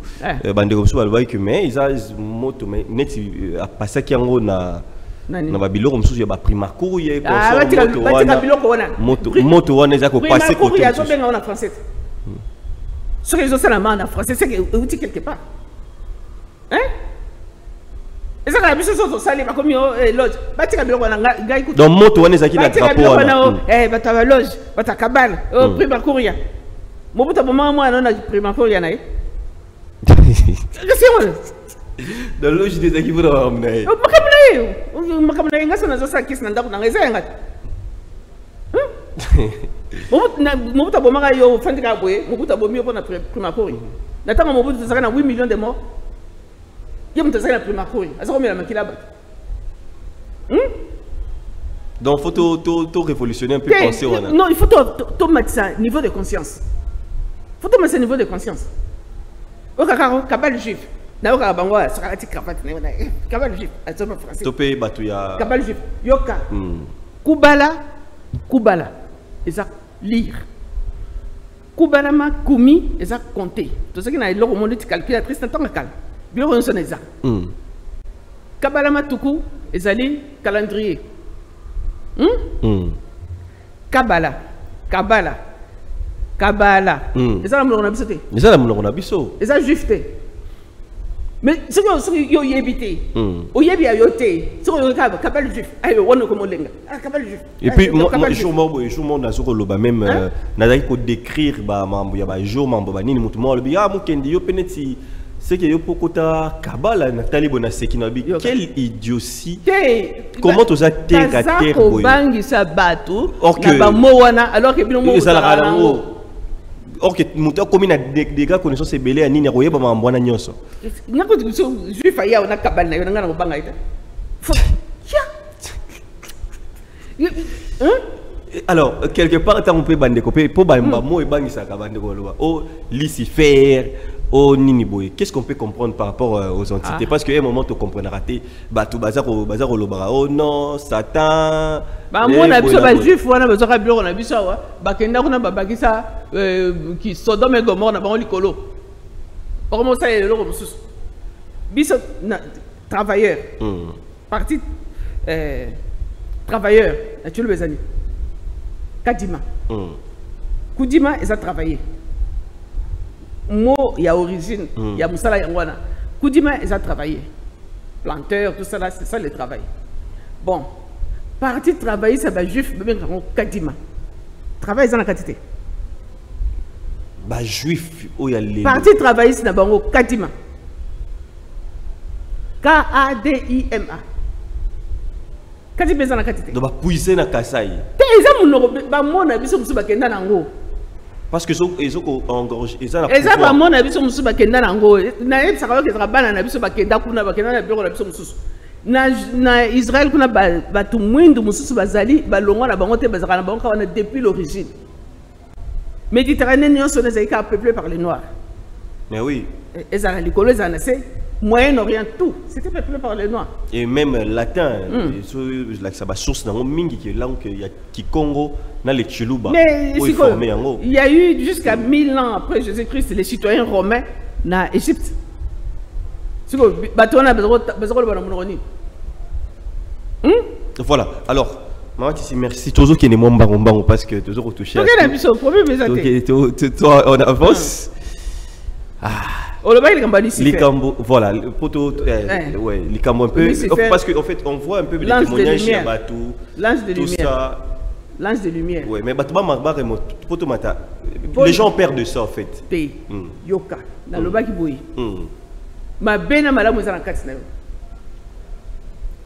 bande ko so balba que mais isa moto mais neti a pasaki yango na ba biloko msusu ya ba primacour ye ko moto wana za ko passer côté. Il y a zo benga na français. Ce que je sais la main en français, c'est que vous dites quelque part. Hein? Et ça, la mission sur salé, comme loge. Donc, moto, on est à qui la drapeau. Eh, bah, ta loge, bah, ta cabane, prima courir. Mon bout à moment, moi, on a prima courir. Qu'est-ce que c'est? Dans le loge des équipes de l'homme. Mobuta bomaka yo fandika boye mobuta bomi yo na primacour natanga mobuta tsaka na 8 millions de morts yo mutazaka na primacour azako mela makila bat donc faut to révolutionner un peu penser wana non il faut to mettre ça niveau de conscience faut to mettre ça niveau de conscience o kakaro kabal juif na o kabango saka ti cravate na kabal juif azoma français to pe batu ya kabal juif yoka kubala eza lire kubalama kumi eza compter to ce qui na eloko monde ti calculatrice na tanga kala biloko nyonso na eza kabalama tuku ezali calendrier kabala eza na moloko na biso te eza na moloko na biso eza juif te mais ce que yo yebité o yebi ya yoté ce que ka kabal juif ay wono ko molenga kabal juif et puis moi jour mo na soko loba même nazaki ko décrire ba mambo ya ba jour mambo ba nini mutu mo lobi ya mukendi yo peneti c'est que yo pokota kabala na talibo na sekina bi quelle idiotie comment to za terre boy bangi sa batu na ba mo wana alors que bino mo or que muta comme na dégâts connaissance belé nini royeba mambwana nyonso ngako juif ya na kabal na yo ngana ko banga ita alors quelque part tant on peut bande copé pour bamba mo e bangisa ka bande ko loba oh Lucifer oh nini boy qu'est-ce qu'on peut comprendre par rapport aux entités parce que un moment tu comprends raté batu bazako loba oh non Satan ba mo na biso ba juif wana bazaka biloko na biso wa bakenda kuna babakisa qui Sodome et Gomorrhe na bango likolo ba comment ça le loko mususu biso travailleur parti travailleur na tu le bezani kadima kudima eza travailler mo ya origine ya musala yangwana Koudima, ils ont travaillé. Planteur, tout ça là, c'est ça le travail. Bon, parti travailler, ça va juif, mais bien Kadima. Travail, ils ont la quantité. Bah, juif, où il y a les. Parti travailler, c'est d'abord Kadima. Kadima. Kadima, ils ont la quantité. Donc, bah, puiser na Kasaï. Parce que ils ont engorgé. Ils ont la pouvoir. Na Israël kuna batu mwindu mususu bazali balongwa na bango te bazaka na bango wana depuis l'origine. Méditerranée nyonso nezalika peuplé par les noirs. Mais oui. Ezala likolo ezala c'est Moyen-Orient tout, c'était peuplé par les noirs. Et même latin, ça va source dans mingi qui langue qui Congo dans les Chiluba. Mais il y a eu jusqu'à 1000 ans après Jésus-Christ les citoyens romains na Égypte. Voilà, alors, merci. Toujours qui est mon baron parce que toujours retouché. On avance. Voilà, le poteau, ouais, les cambo un peu. Parce qu'en fait, on voit un peu les témoignages de Batou. L'ange de lumière. L'ange de lumière. Oui, mais les gens perdent de ça en fait. Yoka, dans le bas qui bouille. Ma bena malamu ezana kati na yo.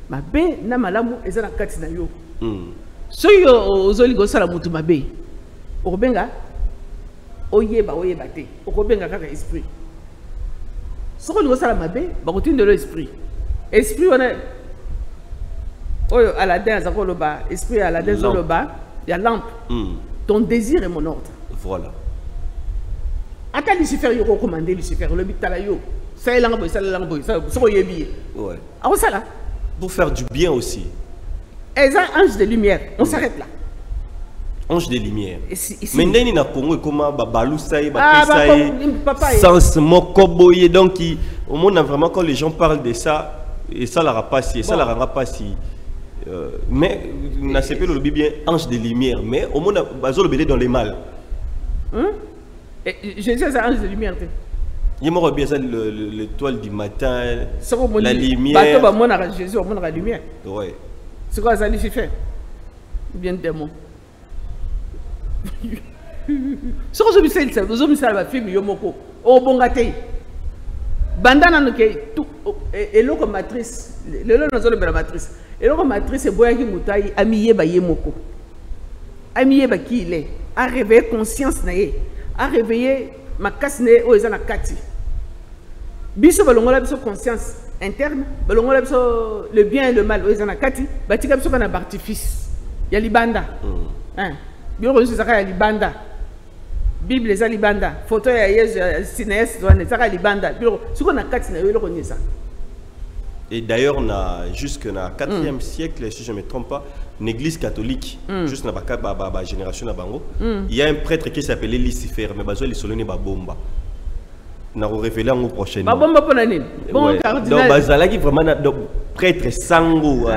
Ma bena malamu ezana kati na yo. So yo ozoli gosala mutu mabe. Okobenga oyeba te. Okobenga kaka esprit. So ko gosala mabe bakotinde lo esprit. Esprit wana oyo Aladdin azakoloba, esprit Aladdin zoloba, ya lampe. Ton désir est mon ordre. Voilà. Ata Lucifer yo commander Lucifer le bitala yo. Ça est langue, ça est langue, ça est bien. Ouais. Ah, ça là. Pour faire du bien aussi. Et ça, ange de lumière. On s'arrête là. Ange de lumière. Mais n'est na Congo comment babalou saï, sans mokoboye donc au monde vraiment quand les gens parlent de ça et ça la rapacie, ça la rendra pas si. Mais n'a pas le bien ange de lumière, mais au monde bazolo belé dans les mal. Jésus c'est ange de lumière. Il m'aurait bien ça l'étoile du matin, la lumière. Jésus, on la lumière. Ouais. C'est quoi ça, Lucifer? Bien démon. Ce que je me sais, c'est que je me sais la film Yomoko. Oh bon gâté. Bandana no ke tout et l'autre matrice, le nom de la matrice. Et l'autre matrice c'est Boyaki Moutai amiye ba Yemoko. Amiye ba qui il est, a réveillé conscience naie, a réveillé ma casse ne o ezana kati biso balongola biso conscience interne balongola biso le bien et le mal o ezana kati batika biso kana artifice ya libanda hein biro biso zaka ya libanda bible eza libanda photo ya Yesu cinéaste doit zaka libanda biro siko na kati na yo eloko nyesa. Et d'ailleurs, on a jusqu'au 4e siècle, si je ne me trompe pas, une église catholique, juste dans la génération de Bango, il y a un prêtre qui s'appelait Lucifer, mais il est solonné Babomba. On a révélé en prochain. Babomba pour l'année. Bon, cardinal. Donc, il y a un prêtre Sango,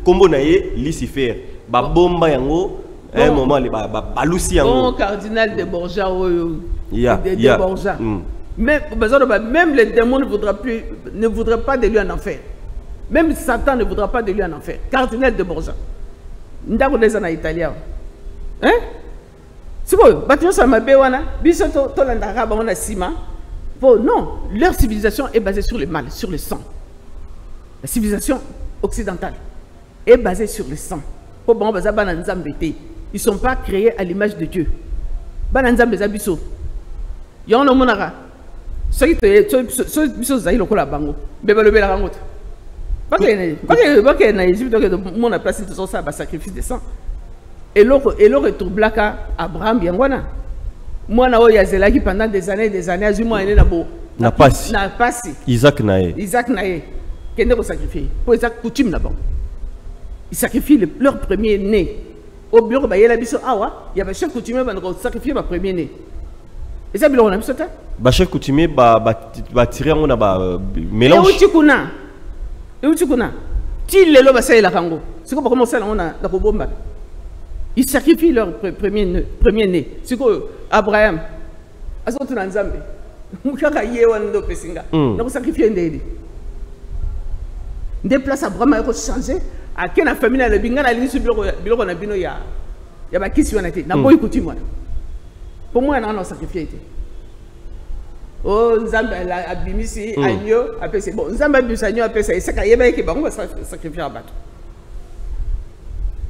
comme Lucifer. Babomba yango, à un moment, il y a Balusi yango. Bon, cardinal de Borgia, de Borgia. Même les démons ne voudraient pas de lui en enfer. Même Satan ne voudra pas de lui en enfer. Cardinal de Borgia. Nous avons des en italien. Hein? C'est quoi? Non, leur civilisation est basée sur le mal, sur le sang. La civilisation occidentale est basée sur le sang. Ils ne sont pas créés à l'image de Dieu. Ce qui est le bango, mon place de sacrifice de sang. Et l'autre retour black à Abraham Biangwana. Moi, qui pendant des années, n'a pas Isaac Naé. Isaac Naé. Qu'est-ce qu'on sacrifie? Pour Isaac coutume là-bas. Ils sacrifient leur premier né. Au bureau, il y a la biso awa, il y a chaque coutumier qui sacrifie ma premier né. Et ça, on a mis ça. Chef coutumier va tirer un mélange. Et où tu connais? Ti le loba ça la kango. C'est comment commencer là on a la bomba. Ils sacrifient leur premier né. C'est quoi Abraham. Aso tu nanzambe. mukaka yewan ndo pesinga na ko sacrifier ndeli nde place Abraham ko changer a kena famille na binga na lingi biloko na bino ya ba kisi wana te na boy coutume wana pour moi na sacrifier te oh nzambe la abimisi agneau après c'est bon nzambe abimisi agneau après ça esaka yeba ke bango sacrifier abato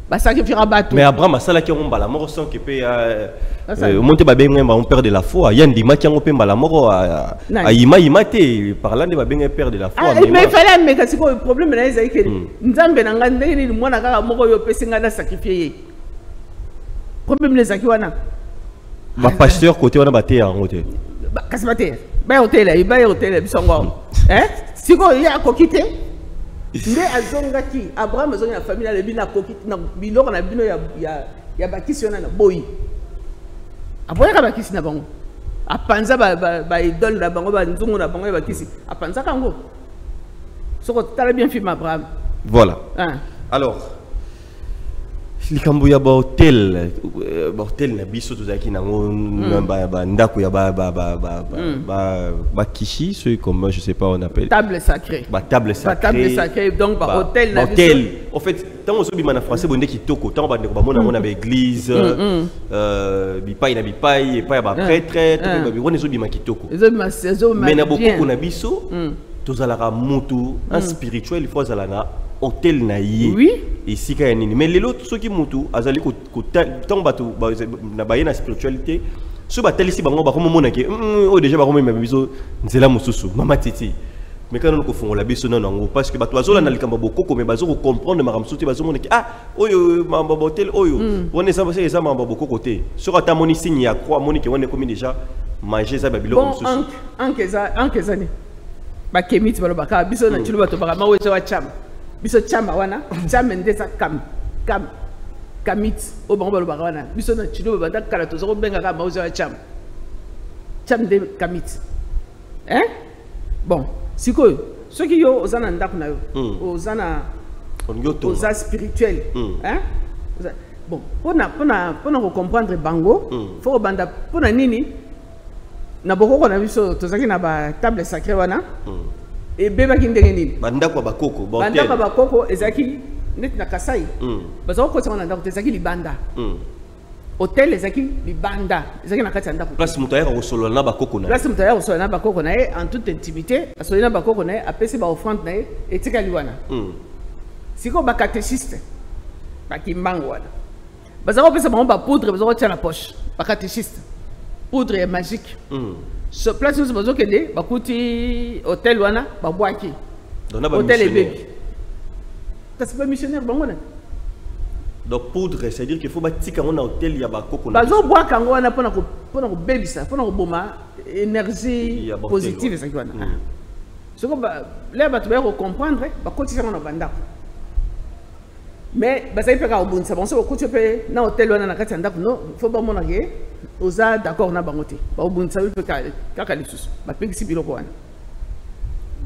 ba sacrifier abato mais Abraham asala ki ngombala moko sans que pe monte ba benga on perd de la foi yandi maki ngo pe mbala moko a imate parlant de ba benga perd de la foi mais il fallait mais kasi ko problème na ezai ke nzambe na nga ndenge ni mwana kaka moko yo pesinga na sacrifier problème les aki wana ba pasteur côté wana ba te yango te kasi ba te ba hotel bisongo siko ya kokite nde azongaki Abraham azongi na famille na bina kokite na biloko na bino ya bakisi wana na boyi aboyaka bakisi na bango apanza ba idole na bango ba nzungu na bango ya bakisi apanza kango soko tala bien film Abraham voilà alors likambo ya ba hotel na biso tozaki nango ba ndako ya ba kishi ceux comme je sais pas on appelle table sacrée table sacrée donc ba hôtel na biso hôtel en fait tant on bima na français bonde kitoko tant ba ndeko ba mona ba église bipai na bipai epai ba prêtre to ba on bima kitoko mais na beaucoup na biso tozalaka mutu un spirituel il faut zalana hôtel na ye oui et si ka nini mais les autres ceux qui mutu azali ko tant batu na ba na spiritualité so ba telisi bango ba ko mona ke o déjà ba ko mema biso nzela mususu mama titi mais quand on ko fongola biso non parce que batu azola na likamba bokoko mais bazo ko comprendre makamsu te bazo mona ke oyo mamba hôtel oyo on est ça mamba bokoko te sur ta moni signe ya croix moni ke on est comme déjà manger ça ba biloko mususu en kezani ba kemiti balo baka biso na chulu bato baka mawe wa cham biso chama wana chama ndeza kamit o bango balo baka wana biso na chulu bata kala to zo benga ka mawe wa cham de kamit bon sikoyo ceux qui yo ozana ndako na yo ozana oza spirituel bon pona ko comprendre bango faut banda pona nini na bokoko na biso tozaki na ba table sacrée wana et beba ki ndenge nini bandako bakoko ezaki net na Kasai bazako ko tsana ndako ezaki libanda hôtel ezaki libanda ezaki na kati ya ndako place mutaya ko solo na bakoko na place mutaya ko solo na bakoko na en toute intimité asolo na bakoko na apesi ba offrande na etika liwana siko ba catéchiste ba kimbango wana bazako pesa ba poudre bazako tia na poche ba catéchiste poudre magique ce place nous besoin que des bakuti hôtel wana babwaki hôtel et baby c'est pas missionnaire bango na donc poudre c'est à dire qu'il faut batika on hôtel ya bakoko na bazo bwaka ngo wana pona ko baby ça pona ko boma énergie positive ça wana ce que là ba tu vas comprendre bakoti ça na banda mais bazai peka obunisa bon so bakoti pe na hôtel wana na kati ya ndako no faut ba mona ke oza d'accord na bangote ba obunisa pe kaka lisusu ba pekisi biloko wana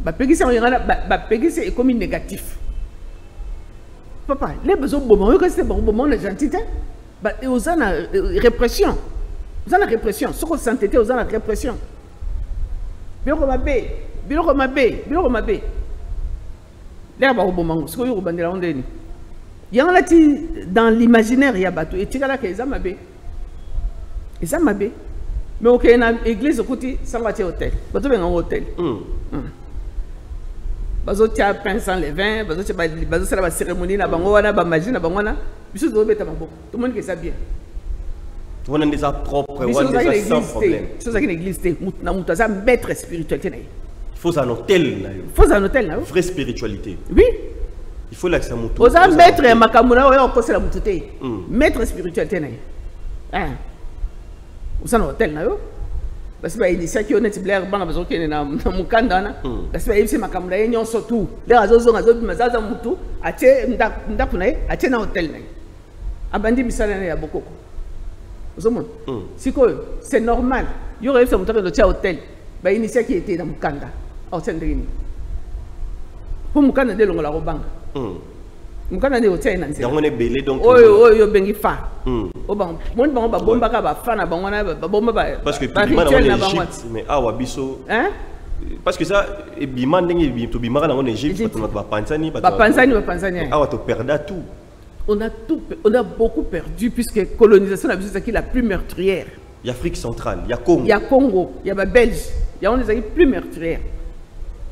ba pekisi ngana ba pekisi est comme négatif papa les besoins bon que c'est bon on est gentil ba oza na répression ce qu'on sentait oza na répression biloko mabe là ba obomango ce ko yo bandela ondeni yanga ti dans l'imaginaire ya bato etikala ke ezamabe mais ok na église côté sanga ti hôtel bato benga hôtel bazo tia pain sans levain bazo sala ba cérémonie na bango wana ba magie na bango wana biso zo beta maboko tout le monde que ça bien on a des propres on a des sans problème ça c'est une église na muta za maître spiritualité na il faut un hôtel na yo vraie spiritualité oui il faut l'accès à mutu oza maître ya makamuna oyo okosela mutu te maître spiritualité na yo usana hôtel na yo basi ba initié ki honnête blaire bana bazo kene na mukanda na basi ba yebisi makamuna ye nyonso tu le azozonga mazaza mutu atie ndaku na ye atie na hôtel na ye abandi misala na ya bokoko ozomona sikoyo c'est normal yo rêve mutu ka tia hôtel ba initié ki était na mukanda au sendrini pour mukanda de longola robanga mukana de hotel na nzela on est belé donc oyo bengi fa o ba mon ba bomba ka ba fa na bango na ba bomba ba parce que bima na Égypte mais awa biso hein parce que ça bima ndenge to bima na en Égypte ba panzani awa to perda tout. On a beaucoup perdu puisque colonisation c'est qui la plus meurtrière. Il y a Afrique centrale, il y a Congo. Il y a Congo, il y a Belge, il y a des plus meurtrières.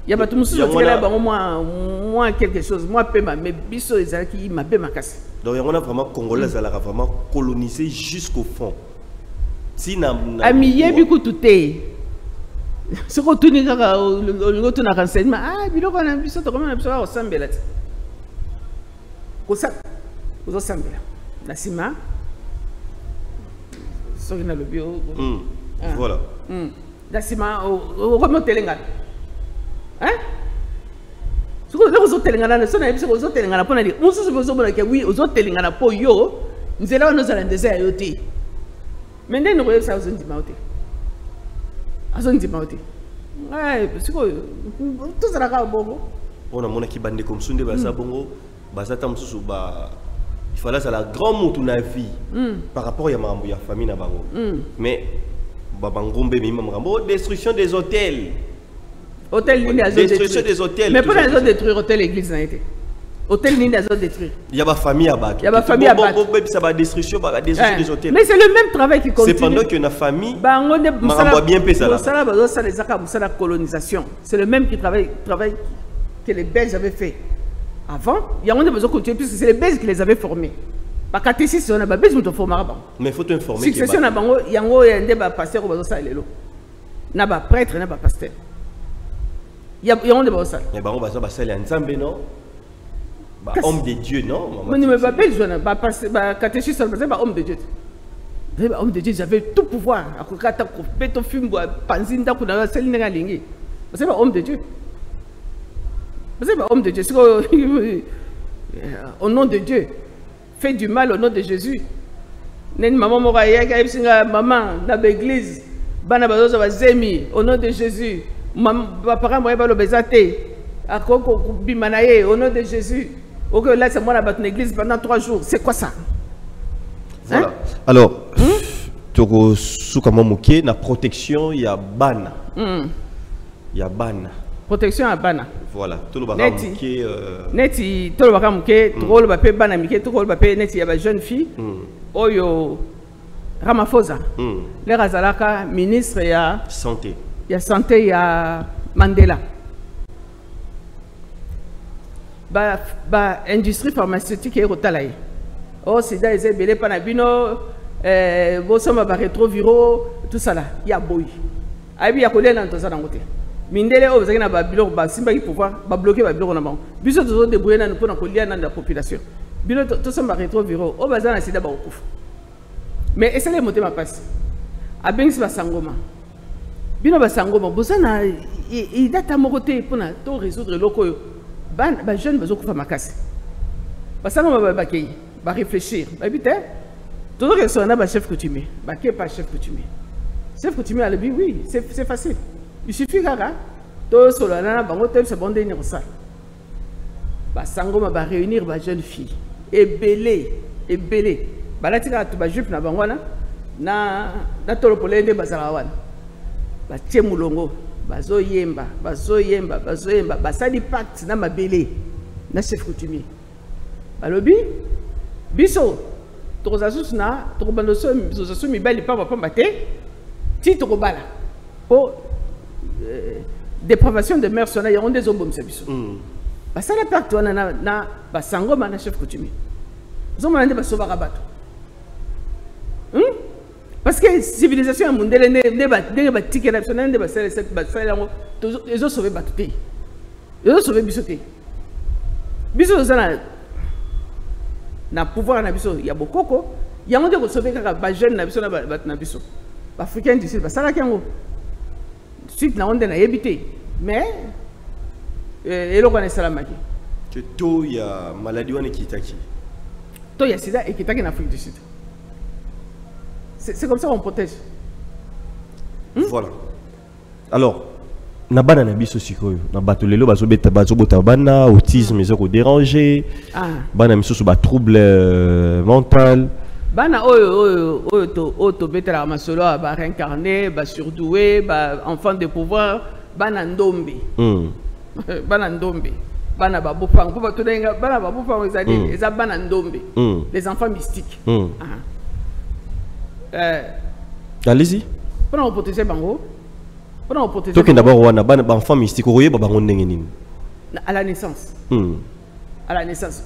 Il y a pas tout le monde moins quelque chose, moi pema mais biso ezaki ma pe makasi. Donc on a vraiment Congolais a vraiment colonisé jusqu'au fond. Si na amiye biku tuté. Ce que tu n'as pas le na renseignement ah biloko na biso to comment na biso au sambela. Ko ça au sambela. La sima na le bio voilà dasima o comme telengana hein ce que les autres telengana ne sont pas les autres telengana pour dire on se besoin que oui aux autres telengana pour yo nzela nous allons désert yoté maintenant nous voyons ça aux ndimauté ouais parce que tout ça là bongo on a mon qui bande comme sunde ba sa bongo ba sa tamsusu ba il fallait ça la grand mot de la vie par rapport à la famille na bango mais babangombe destruction des hôtels destruction des hôtels mais pour les autres détruire hôtel église n'a été hôtel ni les autres détruire il y a ma famille à battre il y a ma famille à battre ça va destruction des hôtels mais c'est le même travail qui continue c'est pendant que la famille bien payé ça la colonisation c'est le même travail que les Belges avaient fait. Avant, il y a besoin de continuer puisque c'est les Belges qui les avaient formés. Parce que si on a des Belges, on formera. Mais il faut informer. Succession na bango, il y a un débat pasteur au bazosa lelo. Na ba prêtre, na ba pasteur. Il y a un débat ça. Mais bango bazo ba sali nzambe non? Ba homme de Dieu non? Mais ne me pas Belge, ba pasteur, ba catéchiste, ba homme de Dieu. Ba homme de Dieu, j'avais tout pouvoir. Akokata ko beto fimbo panzinda ko na sali nga lingi. C'est pas homme de Dieu. Vous êtes homme de Dieu. Au nom de Dieu, fais du mal au nom de Jésus. Maman maman dans l'église, au nom de Jésus. Papa moi ba lobezate. Akoko bimanaye au nom de Jésus. OK là c'est moi la battre l'église pendant 3 jours. C'est quoi ça? Voilà. Alors toko soukamwa moké na protection il y a bana. Il y a bana. Protection à bana. Voilà, tout le bagaille qui neti tout le bagaille qui tout le bagaille bana mike tout le bagaille neti y a ba jeune fille oyo Ramaphosa le razalaka ministre ya santé ya Mandela ba industrie pharmaceutique et rotalaye oh sida ezé belé pana bino bosoma ba rétroviraux tout ça là ya boy abi ya kolela ntoza nangote mindele o bazaki na ba biloko ba simba ki pouvoir ba bloquer ba biloko na bango biso tozo débrouiller na pour na kolia na la population bino to somba rétroviraux o bazana sida ba okufa mais essayer de monter ma passe abengisi ba sangoma bino ba sangoma bozana i data mokote pour na to résoudre loko ba jeune bazokufa makasi ba sangoma ba kei ba réfléchir ba bité tozo restaurant ba chef coutumier ba ke pas chef coutumier a le oui c'est facile. Il suffit que tout sur la bango tel c'est bon de venir ça. Ba sangoma ba réunir ba jeune fille et belé. Ba la tika tu ba jupe na bango na tolo polende ba zalawana. Ba tie mulongo bazo yemba ba sali pacte na mabele na chef coutumier. Ba lobi biso tozasus na to bandoso zozasu mibali pa te ti to bala po dépravation de mœurs il y a des hommes service ça la pacte na basangoma na chef coutumier zoma ndé basoba rabato parce que civilisation mondiale ne ba tikela sona ndé basala cette basala ngo ezo sauver batuté ezo sauver bisoté biso zana na pouvoir na biso ya bokoko yango de ko sauver kaka ba jeune na biso na ba na biso ba africain d'ici basala kango suite na onde na yebité mais eloko na salamaki que to ya maladie wana kitaki to ya sida et kitaki en Afrique du Sud c'est comme ça qu'on protège voilà alors na bana na biso sikoyo na bato lelo bazobeta bazobota bana autisme ezoko déranger bana misusu ba trouble mental bana oyo to betela masolo ba réincarné ba surdoué ba enfant de pouvoir bana ndombe bana ndombe bana ba bopang po bato denga bana ba bopang ezali eza bana ndombe les enfants mystiques allez-y pour nous protéger bango. Donc d'abord on a ban enfant mystique oye ba bango ndenge nini à la naissance. À la naissance.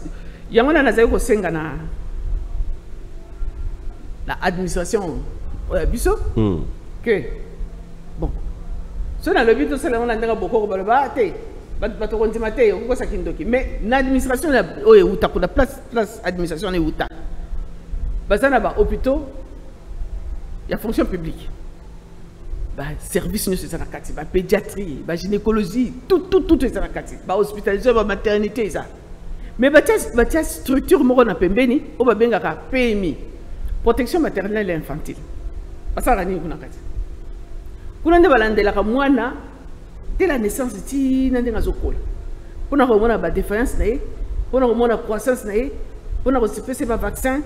Yango na nazayo ko senga na administration biso que bon. So na le but c'est on a ndanga boko ba ba te ba to kontima te ko sa kindoki mais na administration oye uta ko la place administration ne uta. Bazana ba hôpitaux il y a fonction publique. Service nous c'est la carte, pédiatrie, gynécologie, tout est la carte, hospitalisation, maternité ça. Mais la structure moi on a pembeni, on va bien PMI, protection maternelle et infantile. Ça rani kuna kati. Kuna nde balande la mwana dès la naissance ti nande ngazokola. Pona ko mona ba défaillance na ye, pona ko mona croissance na ye, pona ko se pas vaccin.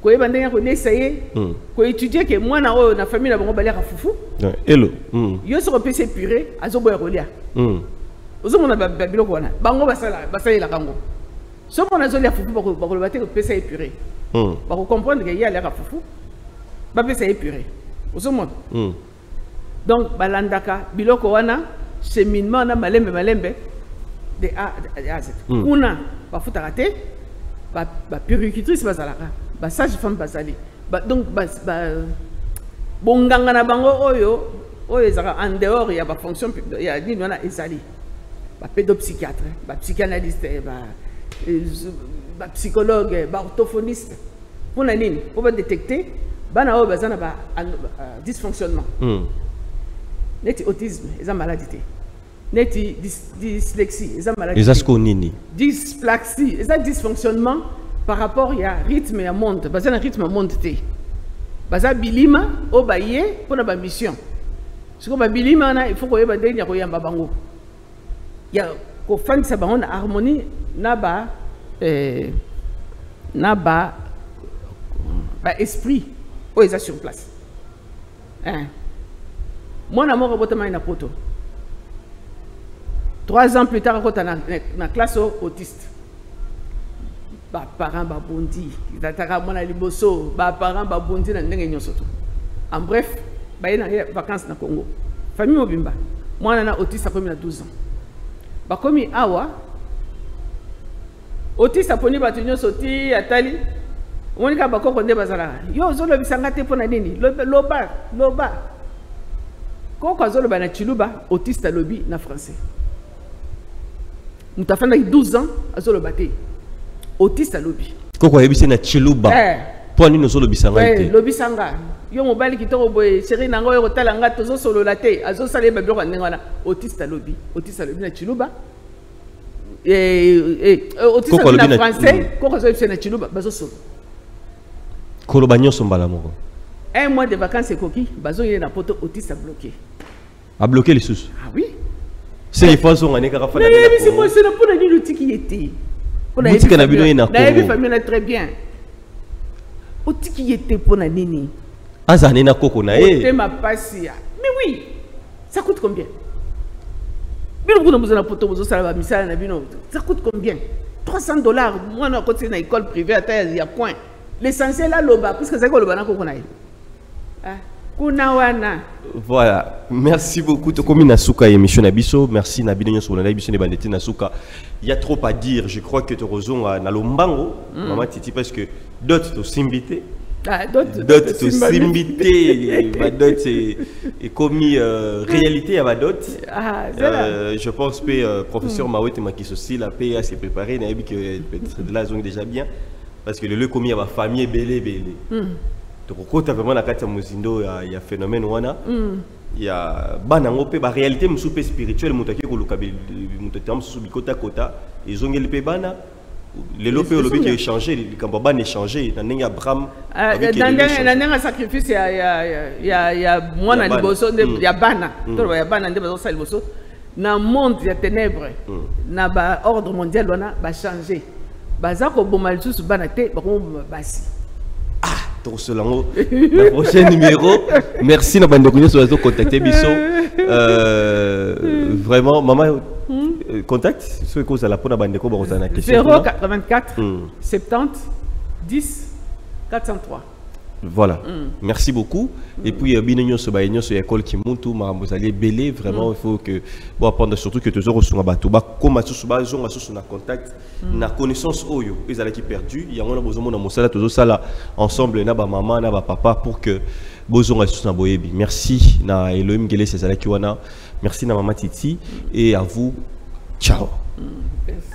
Ko ebandenya ko essayer ko étudier que moi na na famille na bango balia ka fufu hello yo so pese purée azoboya kolia ozo mona ba biloko wana bango basala la kango so mona zo lia fufu bako bate ko pese purée bako comprendre que ya lia ka fufu ba pese purée ozo mona donc balandaka biloko wana cheminement na malembe de A à Z kuna ba futaka te ba puricultrice bazalaka ba sage femme bazali donc bonganga na bango oyo ezaka en dehors ya ba fonction ya nini wana ezali ba pédopsychiatre ba psychanalyste ba psychologue ba orthophoniste pour na nini pour ba détecter bana oyo bazana ba dysfonctionnement neti autisme eza maladie te neti dyslexie eza maladie eza sko nini dyspraxie eza dysfonctionnement par rapport à rythme et à monde, parce que rythme à monde té. Parce que bilima au baye pour la mission. Ce que bilima na il faut que yeba denya ko yamba bango. Ya ko fan sa bango na harmonie na ba esprit o eza sur place. Moi na moko botama na poto. 3 ans plus tard quand na classe autiste. Ba parents ba bondi dataka mona liboso ba parents ba bondi na ndenge nyoso to en bref ba ina vacances na Congo famille mobimba mwana na autiste akomi na 12 ans ba komi awa autiste aponi ba nyoso ti atali monika ba koko nde bazala yo zolo bisanga te pona nini loba koko zolo ba na chiluba autiste lobi na français mutafanda 12 ans azolo baté autiste lobby koko yebisi na chiluba po nini solo bisanga ite lobby sanga yo mobali kitoko boye chéri nango yo kotala nga tozo solo la te azo sala ba biloko ndenge wana autiste lobby na chiluba autiste na français koko zo yebisi na chiluba bazo solo kolo banyoso mbala moko un mois de vacances ekoki bazo yé na poto autiste bloqué les sous ah oui c'est les fois on a kaka fa na mais c'est moi c'est na pour ni lutiki était boutique na bino ina ko famille très bien otiki était pour na nini azane na koko na e ma passia mais oui ça coûte combien bino kuna muzana poto muzo sala ba misala na bino ça coûte combien $300 moi na côté na école privée à taille ya coin l'essentiel là loba puisque c'est ko loba na koko na Kunawana. Voilà, merci beaucoup. Tokomi Nasuka émission Nabiso, merci Nabino Nyoso Nabiso ne bandete Nasuka. Il y a trop à dire, je crois que tu raison à Nalombango, maman Titi parce que d'autres to simbité. D'autres to simbité, d'autres et commis réalité à d'autres. Je pense que professeur Mawete Makisosi la PA s'est préparé, n'a dit que peut-être de la zone déjà bien parce que le commis à ma famille belé. Donc, quand vraiment la carte Mozindo, il y a phénomène wana, il y a banango pe ba réalité msupe spirituelle mutaki ko lukabi mutatam subi kota kota ils ont gelpe bana les lopé lobi qui échanger les kambaba échanger na ninga Abraham avec dans sacrifice il y a mwana liboso il y a bana to ya bana ndé bazo sala liboso na monde ya ténèbres na ba ordre mondial wana ba changer baza ko boma lisusu bana te bakoma basi. Donc selon le prochain numéro, merci na bande konyo so contacter biso. Vraiment maman contact ce que vous allez pour la bande ko ba na question 084 70 10 403. Voilà, merci beaucoup. Et puis, binignon se baignon sur l'école qui monte ou vous allez belé vraiment. Il faut que bon apprendre surtout que tu auras sur un bateau. Comme tu as sur un contact, na connaissance oyo, ils allaient qui perdu. Il y a un besoin de mon salle, tous ça là ensemble, na ba maman, na ba papa pour que besoin sur un boyebi. Merci na Elohim Gele c'est ça qui wana. Merci na maman Titi et à vous. Ciao. Merci.